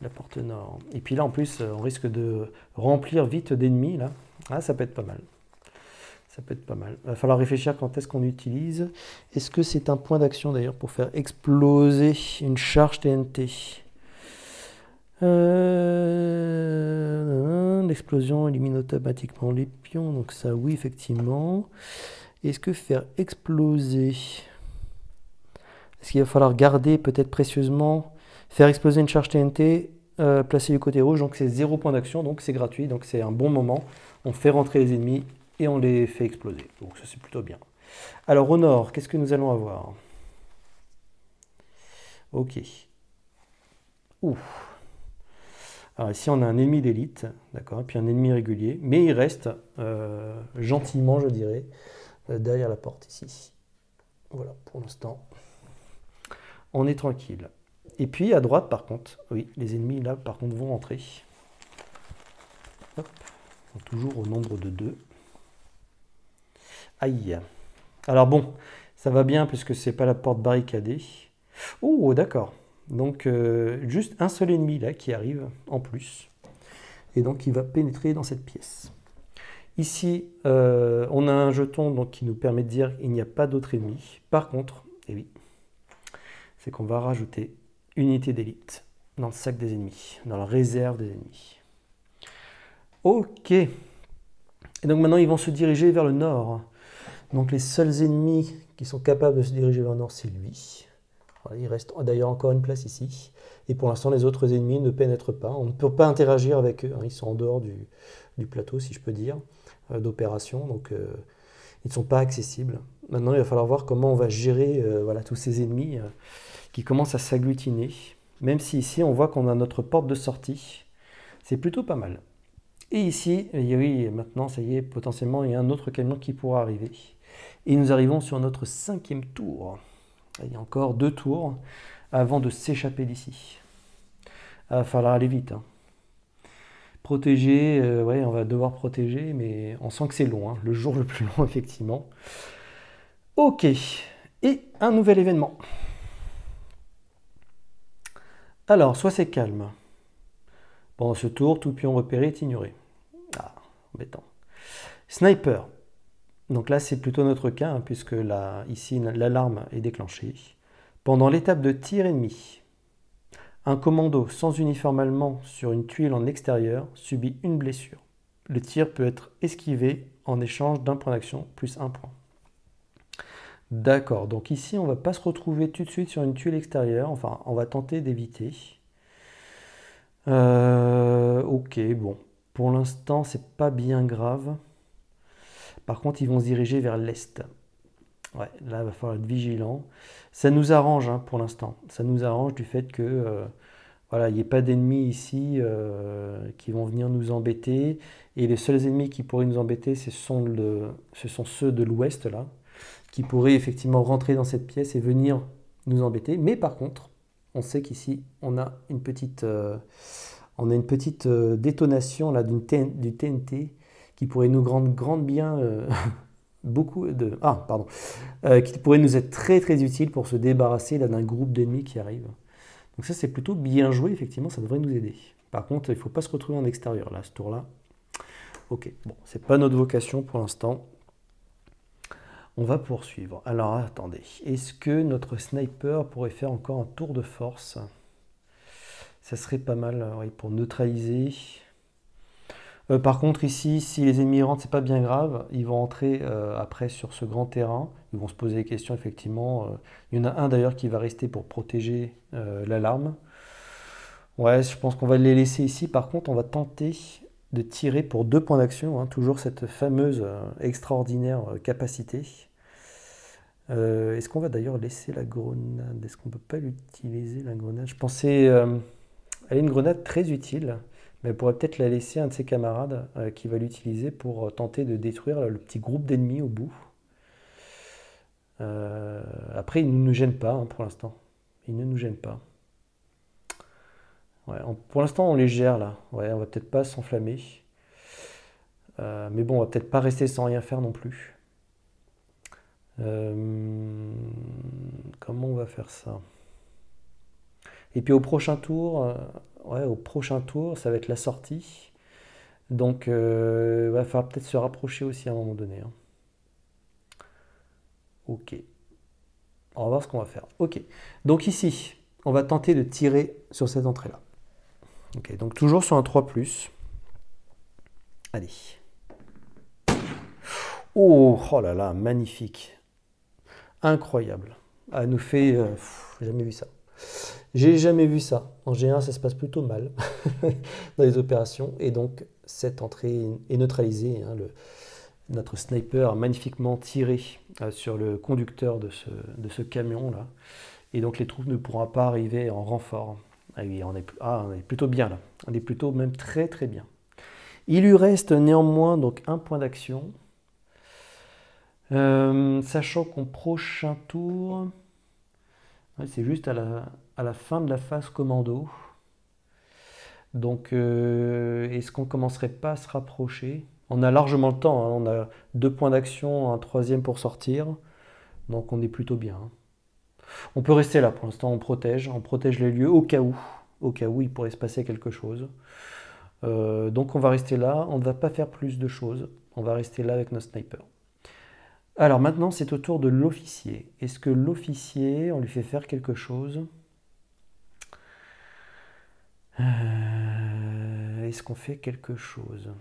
La porte nord. Et puis là, en plus, on risque de remplir vite d'ennemis, là. Ah, ça peut être pas mal. Ça peut être pas mal. Il va falloir réfléchir quand est-ce qu'on utilise. Est-ce que c'est un point d'action, d'ailleurs, pour faire exploser une charge TNT? L'explosion élimine automatiquement les pions. Donc ça, oui, effectivement. Est-ce que faire exploser... Est-ce qu'il va falloir garder peut-être précieusement, faire exploser une charge TNT, placer du côté rouge, donc c'est 0 point d'action, donc c'est gratuit, donc c'est un bon moment. On fait rentrer les ennemis et on les fait exploser. Donc ça c'est plutôt bien. Alors au nord, qu'est-ce que nous allons avoir? Ok. Ouf. Alors ici on a un ennemi d'élite, d'accord, et puis un ennemi régulier, mais il reste gentiment, je dirais, derrière la porte ici. Voilà, pour l'instant. On est tranquille. Et puis à droite, par contre, oui, les ennemis là, par contre, vont entrer. Hop, toujours au nombre de 2. Aïe. Alors bon, ça va bien puisque c'est pas la porte barricadée. Oh, d'accord. Donc juste un seul ennemi là qui arrive en plus. Et donc il va pénétrer dans cette pièce. Ici, on a un jeton donc, qui nous permet de dire qu'il n'y a pas d'autres ennemis. Par contre, eh oui, c'est qu'on va rajouter une unité d'élite dans le sac des ennemis, dans la réserve des ennemis. Ok. Et donc maintenant, ils vont se diriger vers le nord. Donc les seuls ennemis qui sont capables de se diriger vers le nord, c'est lui. Voilà, il reste d'ailleurs encore une place ici. Et pour l'instant, les autres ennemis ne pénètrent pas. On ne peut pas interagir avec eux. Ils sont en dehors du plateau, si je peux dire, d'opération. Donc, ils ne sont pas accessibles. Maintenant, il va falloir voir comment on va gérer voilà, tous ces ennemis qui commencent à s'agglutiner. Même si ici, on voit qu'on a notre porte de sortie. C'est plutôt pas mal. Et ici, oui, maintenant, ça y est, potentiellement, il y a un autre camion qui pourra arriver. Et nous arrivons sur notre 5e tour. Il y a encore 2 tours avant de s'échapper d'ici. Il va falloir aller vite. Hein. Protéger, ouais, on va devoir protéger, mais on sent que c'est long. Hein. Le jour le plus long, effectivement. Ok. Et un nouvel événement. Alors, soit c'est calme. Pendant ce tour, tout pion repéré est ignoré. Ah, embêtant. Sniper. Donc là, c'est plutôt notre cas, hein, puisque là, ici, l'alarme est déclenchée. Pendant l'étape de tir ennemi, un commando sans uniforme allemand sur une tuile en extérieur subit une blessure. Le tir peut être esquivé en échange d'un point d'action plus 1 point. D'accord, donc ici, on ne va pas se retrouver tout de suite sur une tuile extérieure. Enfin, on va tenter d'éviter. Ok, bon. Pour l'instant, c'est pas bien grave. Par contre, ils vont se diriger vers l'est. Ouais, là, il va falloir être vigilant. Ça nous arrange hein, pour l'instant. Ça nous arrange du fait que voilà, il n'y ait pas d'ennemis ici qui vont venir nous embêter. Et les seuls ennemis qui pourraient nous embêter, ce sont ceux de l'ouest, là, qui pourraient effectivement rentrer dans cette pièce et venir nous embêter. Mais par contre, on sait qu'ici, on a une petite, détonation là, du TNT qui pourrait nous rendre bien beaucoup de... Ah, pardon. Qui pourrait nous être très très utile pour se débarrasser là, d'un groupe d'ennemis qui arrive. Donc ça, c'est plutôt bien joué, effectivement, ça devrait nous aider. Par contre, il ne faut pas se retrouver en extérieur, là, ce tour-là. Ok, bon, c'est pas notre vocation pour l'instant. On va poursuivre. Alors, attendez. Est-ce que notre sniper pourrait faire encore un tour de force? Ça serait pas mal, oui, pour neutraliser. Par contre, ici, si les ennemis rentrent, c'est pas bien grave. Ils vont entrer après sur ce grand terrain. Ils vont se poser des questions, effectivement. Il y en a un d'ailleurs qui va rester pour protéger l'alarme. Ouais, je pense qu'on va les laisser ici. Par contre, on va tenter de tirer pour 2 points d'action. Hein, toujours cette fameuse extraordinaire capacité. Est-ce qu'on va d'ailleurs laisser la grenade? Est-ce qu'on ne peut pas l'utiliser, la grenade? Je pensais... elle est une grenade très utile. Mais elle pourrait peut-être la laisser à un de ses camarades qui va l'utiliser pour tenter de détruire le petit groupe d'ennemis au bout. Après, il ne nous gêne pas hein, pour l'instant. Il ne nous gêne pas. Ouais, pour l'instant, on les gère là. Ouais, on va peut-être pas s'enflammer. Mais bon, on va peut-être pas rester sans rien faire non plus. Comment on va faire ça? Et puis au prochain tour... Ouais, au prochain tour, ça va être la sortie. Donc, il va falloir peut-être se rapprocher aussi à un moment donné. Hein. Ok. On va voir ce qu'on va faire. Ok. Donc ici, on va tenter de tirer sur cette entrée-là. Ok. Donc toujours sur un 3+. Allez. Oh, oh là là, magnifique. Incroyable. Elle nous fait... j'ai jamais vu ça. J'ai jamais vu ça. En général, ça se passe plutôt mal dans les opérations. Et donc, cette entrée est neutralisée. Hein. Notre sniper a magnifiquement tiré sur le conducteur de ce camion-là. Et donc, les troupes ne pourront pas arriver en renfort. Ah oui, on est plutôt bien là. On est plutôt même très très bien. Il lui reste néanmoins donc un point d'action. Sachant qu'au prochain tour... Ouais, c'est juste à la fin de la phase commando. Donc, est-ce qu'on ne commencerait pas à se rapprocher? On a largement le temps, hein. On a 2 points d'action, un 3e pour sortir. Donc, on est plutôt bien. Hein. On peut rester là pour l'instant, on protège les lieux au cas où il pourrait se passer quelque chose. Donc on va rester là, on ne va pas faire plus de choses, on va rester là avec nos snipers. Alors maintenant c'est au tour de l'officier. Est-ce que l'officier, on lui fait faire quelque chose? Est-ce qu'on fait quelque chose?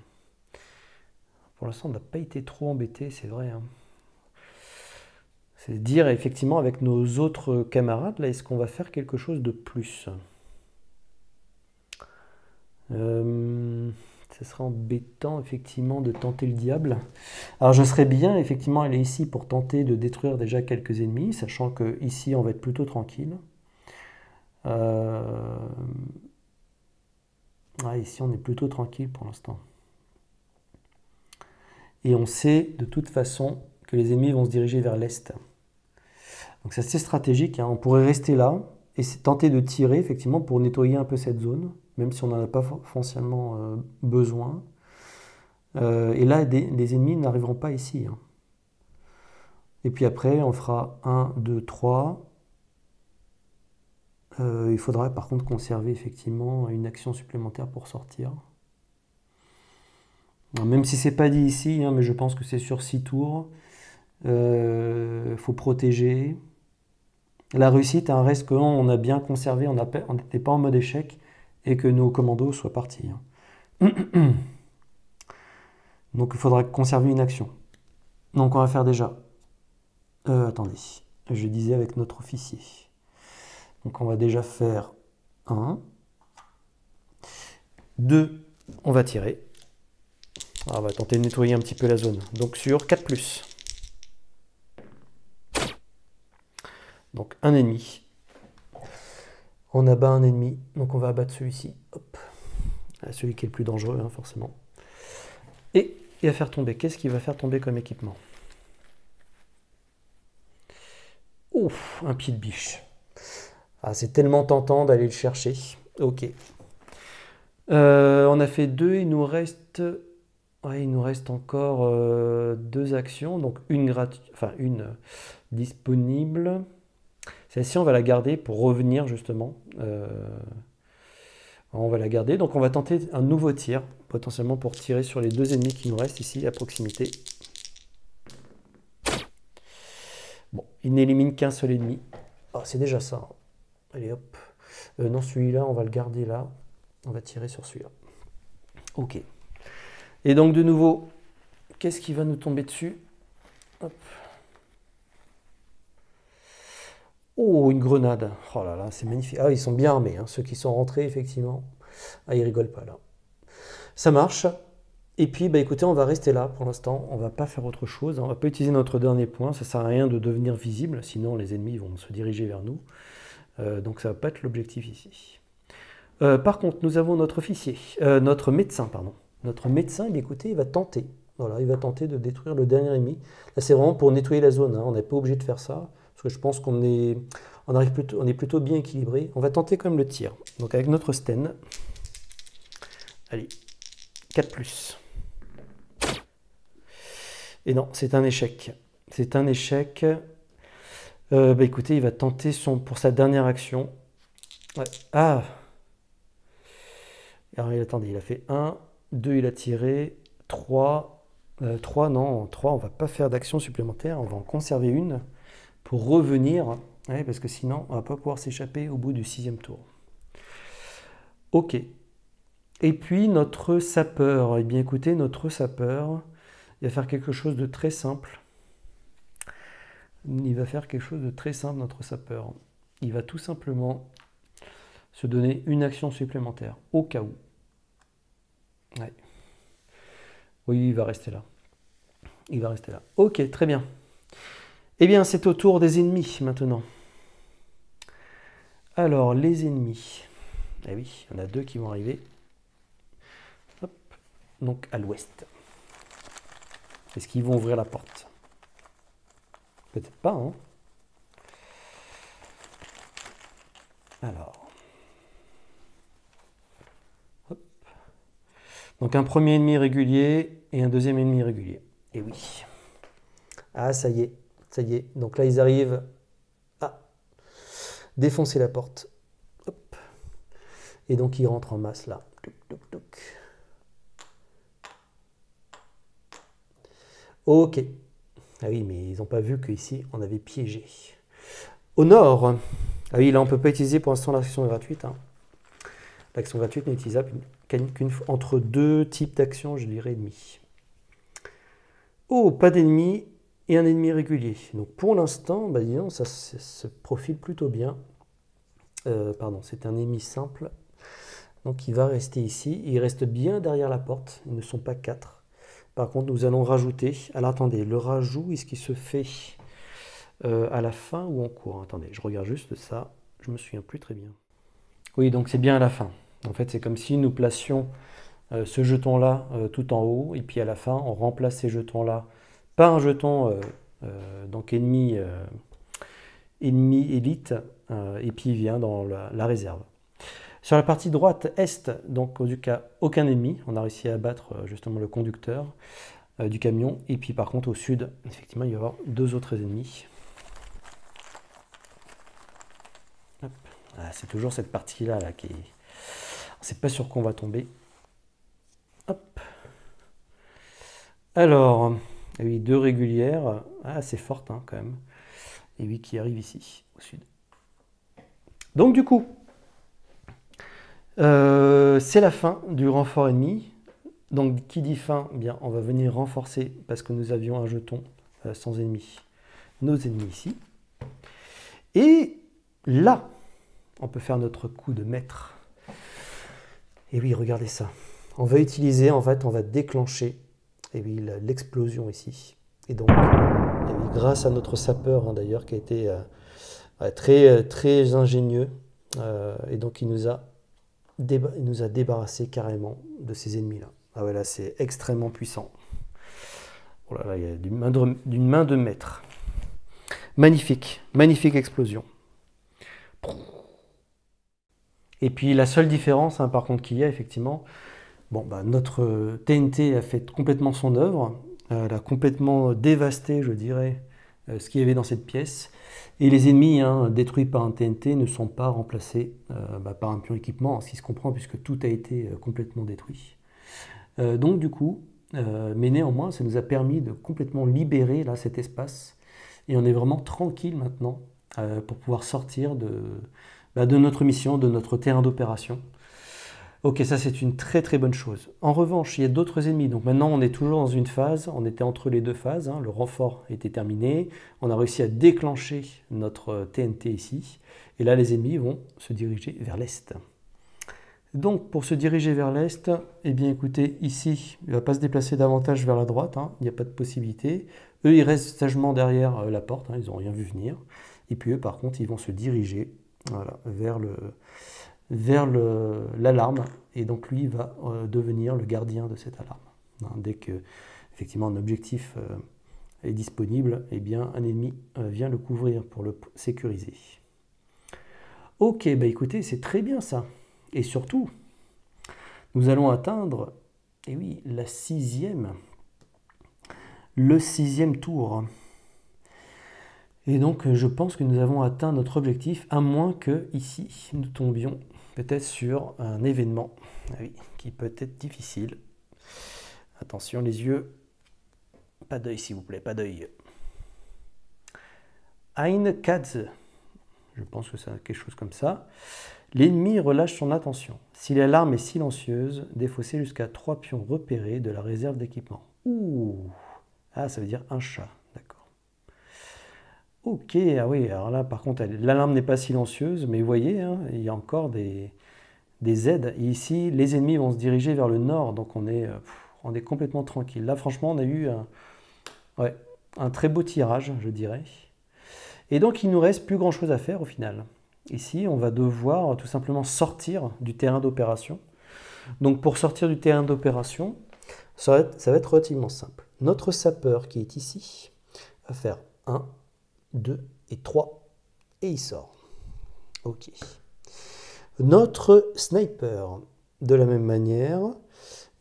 Pour l'instant on n'a pas été trop embêté, c'est vrai, hein. C'est dire effectivement avec nos autres camarades, là, est-ce qu'on va faire quelque chose de plus? Ce serait embêtant effectivement de tenter le diable. Alors je serais bien effectivement aller ici pour tenter de détruire déjà quelques ennemis, sachant que ici on va être plutôt tranquille. Ici on est plutôt tranquille pour l'instant. Et on sait de toute façon que les ennemis vont se diriger vers l'est. Donc c'est assez stratégique, hein. On pourrait rester là et tenter de tirer effectivement pour nettoyer un peu cette zone, même si on n'en a pas foncièrement besoin. Et là, les ennemis n'arriveront pas ici, hein. Et puis après, on fera 1, 2, 3. Il faudra par contre conserver effectivement une action supplémentaire pour sortir. Alors, même si c'est pas dit ici, hein, mais je pense que c'est sur 6 tours. Faut protéger. La réussite, hein, reste qu'on a bien conservé, on n'était pas en mode échec et que nos commandos soient partis, hein. Donc il faudra conserver une action. Donc on va faire déjà. Attendez, je disais avec notre officier. Donc on va déjà faire 1. 2, on va tirer. On va tenter de nettoyer un petit peu la zone. Donc sur 4+. Donc un ennemi. On abat un ennemi, donc on va abattre celui-ci. Hop. Celui qui est le plus dangereux, hein, forcément. Et il va faire tomber. Qu'est-ce qu'il va faire tomber comme équipement? Ouf, un pied de biche. C'est tellement tentant d'aller le chercher. Ok. On a fait 2, il nous reste encore 2 actions, donc une disponible. Celle-ci, on va la garder pour revenir justement. On va la garder, donc on va tenter un nouveau tir, potentiellement pour tirer sur les 2 ennemis qui nous restent ici à proximité. Bon, il n'élimine qu'un seul ennemi. C'est déjà ça. Allez hop. Non, celui-là, on va le garder là. On va tirer sur celui-là. Ok. Et donc de nouveau, qu'est-ce qui va nous tomber dessus? Hop. Oh, une grenade. Oh là là, c'est magnifique. Ils sont bien armés, hein, ceux qui sont rentrés, effectivement. Ils rigolent pas là. Ça marche. Et puis, écoutez, on va rester là pour l'instant. On va pas faire autre chose. On va pas utiliser notre dernier point. Ça sert à rien de devenir visible, sinon les ennemis vont se diriger vers nous. Donc ça va pas être l'objectif ici. Par contre, nous avons notre officier, notre médecin, pardon. Notre médecin, écoutez, il va tenter. Voilà, il va tenter de détruire le dernier ennemi. Là, c'est vraiment pour nettoyer la zone, hein. On n'est pas obligé de faire ça. Parce que je pense qu'on est plutôt bien équilibré. On va tenter quand même le tir. Donc avec notre Sten. Allez, 4+. Et non, c'est un échec. C'est un échec. Écoutez, il va tenter pour sa dernière action. Ouais. Alors, attendez, il a fait 1, 2, il a tiré, 3. 3, non, 3, on va pas faire d'action supplémentaire. On va en conserver une pour revenir. Ouais, parce que sinon, on va pas pouvoir s'échapper au bout du 6e tour. Ok. Et puis, notre sapeur. Eh bien, écoutez, notre sapeur, il va faire quelque chose de très simple. Il va faire quelque chose de très simple, notre sapeur. Il va tout simplement se donner une action supplémentaire, au cas où. Ouais. Oui, il va rester là. Il va rester là. Ok, très bien. Eh bien, c'est au tour des ennemis, maintenant. Alors, les ennemis. Eh oui, il y en a 2 qui vont arriver. Hop. Donc, à l'ouest. Est-ce qu'ils vont ouvrir la porte? Peut-être pas, hein. Alors. Hop. Donc un premier ennemi régulier et un deuxième ennemi régulier. Et oui. Ça y est. Ça y est. Donc là, ils arrivent. défoncer la porte. Hop. Et donc il rentre en masse là. Touc, touc, touc. Ok. Ah oui, mais ils n'ont pas vu qu'ici on avait piégé. Au nord. Ah oui, là on ne peut pas utiliser pour l'instant l'action gratuite. Hein. L'action gratuite n'est utilisable entre deux types d'actions, je dirais, ennemis. Oh, pas d'ennemis et un ennemi régulier. Donc pour l'instant, bah, disons, ça se profile plutôt bien. Pardon, c'est un ennemi simple. Donc il va rester ici. Il reste bien derrière la porte. Ils ne sont pas 4. Par contre, nous allons rajouter. Alors attendez, le rajout, est-ce qu'il se fait à la fin ou en cours? Attendez, je regarde juste ça. Je me souviens plus très bien. Oui, donc c'est bien à la fin. En fait, c'est comme si nous placions ce jeton-là tout en haut, et puis à la fin, on remplace ces jetons-là par un jeton donc ennemi élite, et puis il vient dans la réserve. Sur la partie droite est, donc du cas, aucun ennemi. On a réussi à abattre justement le conducteur du camion, et puis par contre au sud, effectivement, il va y avoir 2 autres ennemis. Ah, c'est toujours cette partie-là là, qui est... C'est pas sur quoi on va tomber. Hop. Alors, oui, 2 régulières, assez fortes hein, quand même. Et 8 qui arrivent ici, au sud. Donc du coup, c'est la fin du renfort ennemi. Donc qui dit fin, eh bien, on va venir renforcer, parce que nous avions un jeton sans ennemis, nos ennemis ici. Et là, on peut faire notre coup de maître. Et oui, regardez ça. On va utiliser, en fait, on va déclencher l'explosion ici. Et donc, grâce à notre sapeur, hein, d'ailleurs, qui a été très ingénieux, et donc il nous a débarrassé carrément de ces ennemis-là. Ah ouais, là, c'est extrêmement puissant. Oh là là, il y a d'une main de maître. Magnifique, magnifique explosion. Et puis la seule différence, hein, par contre, qu'il y a effectivement, bon, bah, notre TNT a fait complètement son œuvre, elle a complètement dévasté, je dirais, ce qu'il y avait dans cette pièce. Et les ennemis hein, détruits par un TNT ne sont pas remplacés par un pion équipement, ce qui se comprend puisque tout a été complètement détruit. Donc du coup, mais néanmoins, ça nous a permis de complètement libérer là, cet espace. Et on est vraiment tranquille maintenant pour pouvoir sortir de notre mission, de notre terrain d'opération. Ok, ça c'est une très très bonne chose. En revanche, il y a d'autres ennemis. Donc maintenant, on est toujours dans une phase. On était entre les 2 phases. Hein. Le renfort était terminé. On a réussi à déclencher notre TNT ici. Et là, les ennemis vont se diriger vers l'est. Donc, pour se diriger vers l'est, eh bien écoutez, ici, il ne va pas se déplacer davantage vers la droite. Hein. Il n'y a pas de possibilité. Eux, ils restent sagement derrière la porte. Hein. Ils n'ont rien vu venir. Et puis eux, par contre, ils vont se diriger voilà, vers l'alarme, et donc lui va devenir le gardien de cette alarme. Hein, dès que effectivement un objectif est disponible, eh bien un ennemi vient le couvrir pour le sécuriser. Ok, bah écoutez, c'est très bien ça. Et surtout, nous allons atteindre, eh oui, le 6e tour. Et donc je pense que nous avons atteint notre objectif, à moins que ici nous tombions peut-être sur un événement qui peut être difficile. Attention les yeux, pas d'œil s'il vous plaît, pas d'œil. Ein Katze, je pense que c'est quelque chose comme ça. L'ennemi relâche son attention. Si l'alarme est silencieuse, défausser jusqu'à 3 pions repérés de la réserve d'équipement. Ouh, ah ça veut dire un chat, d'accord. Ok, ah oui, alors là par contre l'alarme n'est pas silencieuse, mais vous voyez, hein, il y a encore des aides. Et ici, les ennemis vont se diriger vers le nord, donc on est complètement tranquille. Là franchement, on a eu un très beau tirage, je dirais. Et donc il ne nous reste plus grand chose à faire au final. Ici, on va devoir tout simplement sortir du terrain d'opération. Donc pour sortir du terrain d'opération, ça va être relativement simple. Notre sapeur qui est ici va faire 1, 2 et 3, et il sort. Ok. Notre sniper, de la même manière,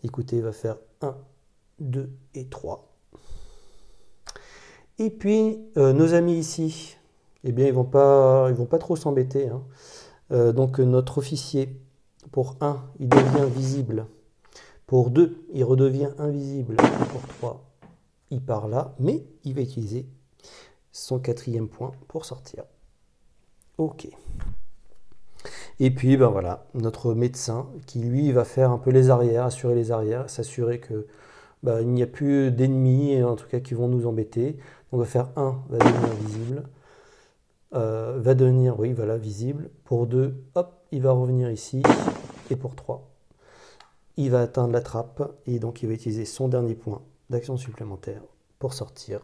écoutez, va faire 1, 2 et 3. Et puis, nos amis ici, eh bien, ils vont pas trop s'embêter, hein. Donc, notre officier, pour 1, il devient visible. Pour 2, il redevient invisible. Et pour 3, il part là, mais il va utiliser son 4e point pour sortir. Ok. Et puis, ben voilà, notre médecin qui, lui, va faire un peu les arrières, assurer les arrières, s'assurer que il n'y a plus d'ennemis, en tout cas, qui vont nous embêter. On va faire 1, va devenir visible. Va devenir, oui, voilà, visible. Pour 2, hop, il va revenir ici. Et pour 3, il va atteindre la trappe. Et donc, il va utiliser son dernier point d'action supplémentaire pour sortir.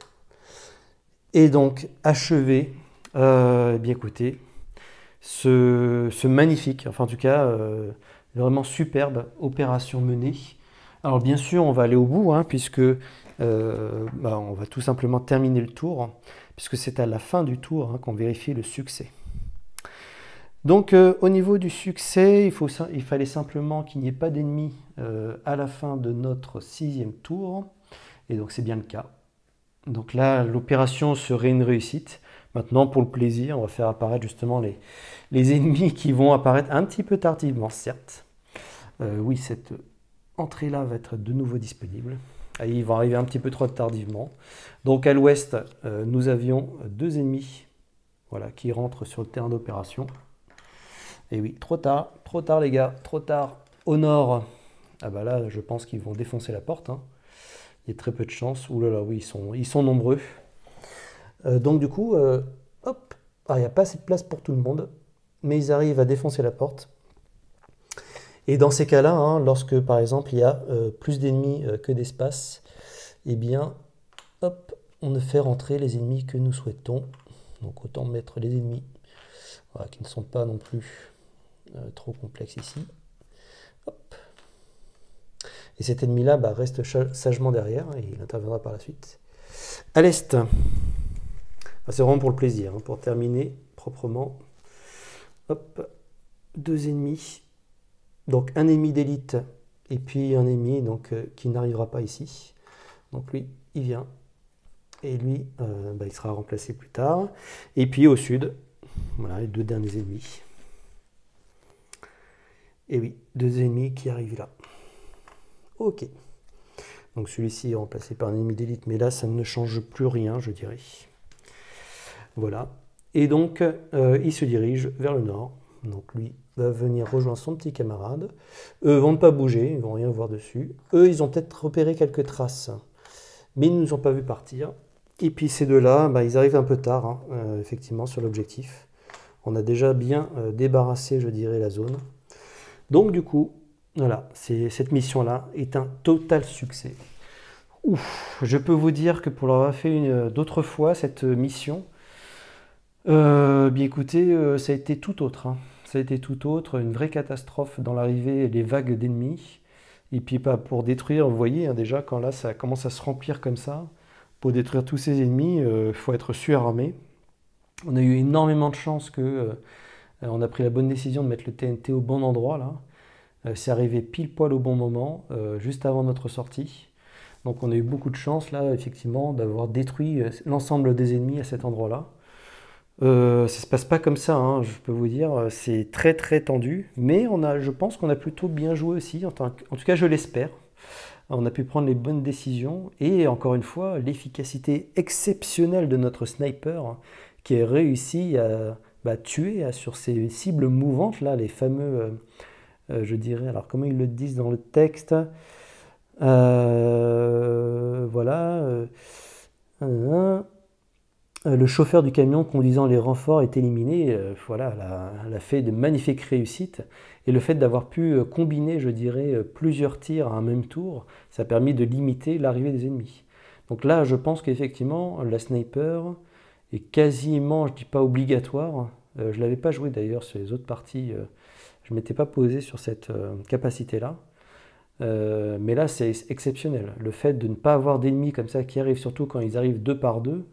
Et donc, achever, bien écoutez, ce magnifique, enfin en tout cas, vraiment superbe opération menée. Alors bien sûr, on va aller au bout, hein, puisque on va tout simplement terminer le tour, puisque c'est à la fin du tour, hein, qu'on vérifie le succès. Donc au niveau du succès, il fallait simplement qu'il n'y ait pas d'ennemis à la fin de notre 6e tour, et donc c'est bien le cas. Donc là, l'opération serait une réussite. Maintenant, pour le plaisir, on va faire apparaître justement les ennemis qui vont apparaître un petit peu tardivement, certes. Oui, cette entrée-là va être de nouveau disponible. Ils vont arriver un petit peu trop tardivement. Donc à l'ouest, nous avions 2 ennemis, voilà, qui rentrent sur le terrain d'opération. Et oui, trop tard les gars, trop tard. Au nord, ah bah là, je pense qu'ils vont défoncer la porte, hein. Il y a très peu de chance. Ouh là là, oui, ils sont nombreux. Donc du coup, hop, il n'y a pas assez de place pour tout le monde, mais ils arrivent à défoncer la porte. Et dans ces cas-là, hein, lorsque par exemple il y a plus d'ennemis que d'espace, eh bien, hop, on ne fait rentrer les ennemis que nous souhaitons. Donc autant mettre les ennemis, voilà, qui ne sont pas non plus trop complexes ici. Hop. Et cet ennemi-là reste sagement derrière et il interviendra par la suite. À l'est, c'est vraiment pour le plaisir, hein, pour terminer proprement. Hop, 2 ennemis. Donc un ennemi d'élite et puis un ennemi donc, qui n'arrivera pas ici. Donc lui, il vient. Et lui, il sera remplacé plus tard. Et puis au sud, voilà les 2 derniers ennemis. Et oui, 2 ennemis qui arrivent là. Ok. Donc celui-ci est remplacé par un ennemi d'élite, mais là, ça ne change plus rien, je dirais. Voilà. Et donc, il se dirige vers le nord. Donc lui va venir rejoindre son petit camarade. Eux vont ne pas bouger, ils vont rien voir dessus. Eux, ils ont peut-être repéré quelques traces, mais ils ne nous ont pas vu partir. Et puis ces deux-là, ils arrivent un peu tard, hein, effectivement, sur l'objectif. On a déjà bien débarrassé, je dirais, la zone. Donc du coup, voilà, cette mission-là est un total succès. Ouf, je peux vous dire que pour l'avoir fait d'autres fois, cette mission, bien écoutez, ça a été tout autre, hein. Ça a été tout autre, une vraie catastrophe dans l'arrivée et les vagues d'ennemis. Et puis pour détruire, vous voyez, hein, déjà quand là ça commence à se remplir comme ça, pour détruire tous ces ennemis, il faut être surarmé. On a eu énormément de chance que on a pris la bonne décision de mettre le TNT au bon endroit là. C'est arrivé pile poil au bon moment, juste avant notre sortie. Donc on a eu beaucoup de chance là, effectivement, d'avoir détruit l'ensemble des ennemis à cet endroit-là. Ça ne se passe pas comme ça, hein, je peux vous dire, c'est très très tendu, mais je pense qu'on a plutôt bien joué aussi, en tout cas je l'espère. On a pu prendre les bonnes décisions et encore une fois, l'efficacité exceptionnelle de notre sniper qui a réussi à tuer sur ces cibles mouvantes, là, les fameux, je dirais, alors comment ils le disent dans le texte, voilà, le chauffeur du camion conduisant les renforts est éliminé. Voilà, elle a fait de magnifiques réussites. Et le fait d'avoir pu combiner, je dirais, plusieurs tirs à un même tour, ça a permis de limiter l'arrivée des ennemis. Donc là, je pense qu'effectivement, la sniper est quasiment, je ne dis pas obligatoire. Je ne l'avais pas joué d'ailleurs sur les autres parties. Je ne m'étais pas posé sur cette capacité-là. Mais là, c'est exceptionnel. Le fait de ne pas avoir d'ennemis comme ça qui arrivent, surtout quand ils arrivent 2 par 2,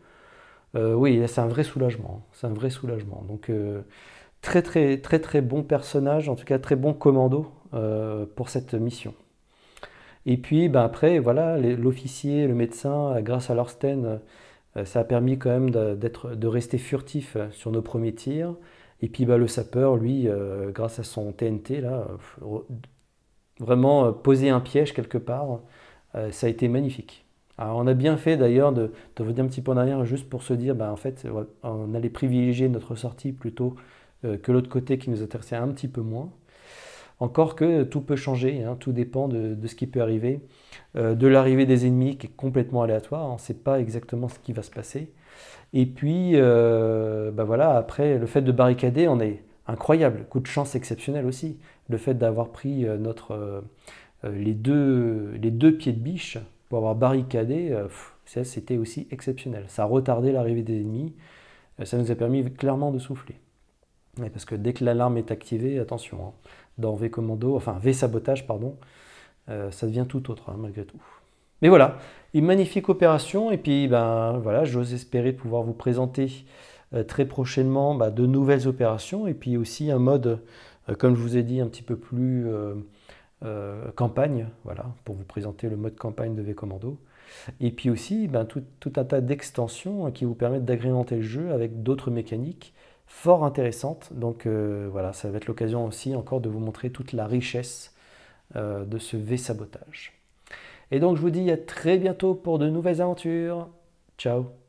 oui, c'est un vrai soulagement. C'est un vrai soulagement. Donc, très, très, très, très bon personnage, en tout cas très bon commando pour cette mission. Et puis, après, voilà, l'officier, le médecin, grâce à leur Sten, Ça a permis quand même de rester furtif sur nos premiers tirs. Et puis le sapeur, lui, grâce à son TNT, là, vraiment poser un piège quelque part, ça a été magnifique. Alors, on a bien fait d'ailleurs de revenir un petit peu en arrière juste pour se dire, en fait, on allait privilégier notre sortie plutôt que l'autre côté qui nous intéressait un petit peu moins. Encore que tout peut changer, hein, tout dépend de ce qui peut arriver, de l'arrivée des ennemis qui est complètement aléatoire, on ne sait pas exactement ce qui va se passer. Et puis, voilà, après, le fait de barricader, on est incroyable, coup de chance exceptionnel aussi. Le fait d'avoir pris les deux pieds de biche pour avoir barricadé, c'était aussi exceptionnel. Ça a retardé l'arrivée des ennemis, ça nous a permis clairement de souffler. Ouais, parce que dès que l'alarme est activée, attention, hein, dans V-Commando, enfin V-Sabotage, pardon, ça devient tout autre, hein, malgré tout. Mais voilà, une magnifique opération, et puis voilà, j'ose espérer pouvoir vous présenter très prochainement de nouvelles opérations, et puis aussi un mode, comme je vous ai dit, un petit peu plus campagne, voilà, pour vous présenter le mode campagne de V-Commando. Et puis aussi tout un tas d'extensions qui vous permettent d'agrémenter le jeu avec d'autres mécaniques fort intéressantes. Donc voilà, ça va être l'occasion aussi encore de vous montrer toute la richesse de ce V-Sabotage. Et donc je vous dis à très bientôt pour de nouvelles aventures. Ciao!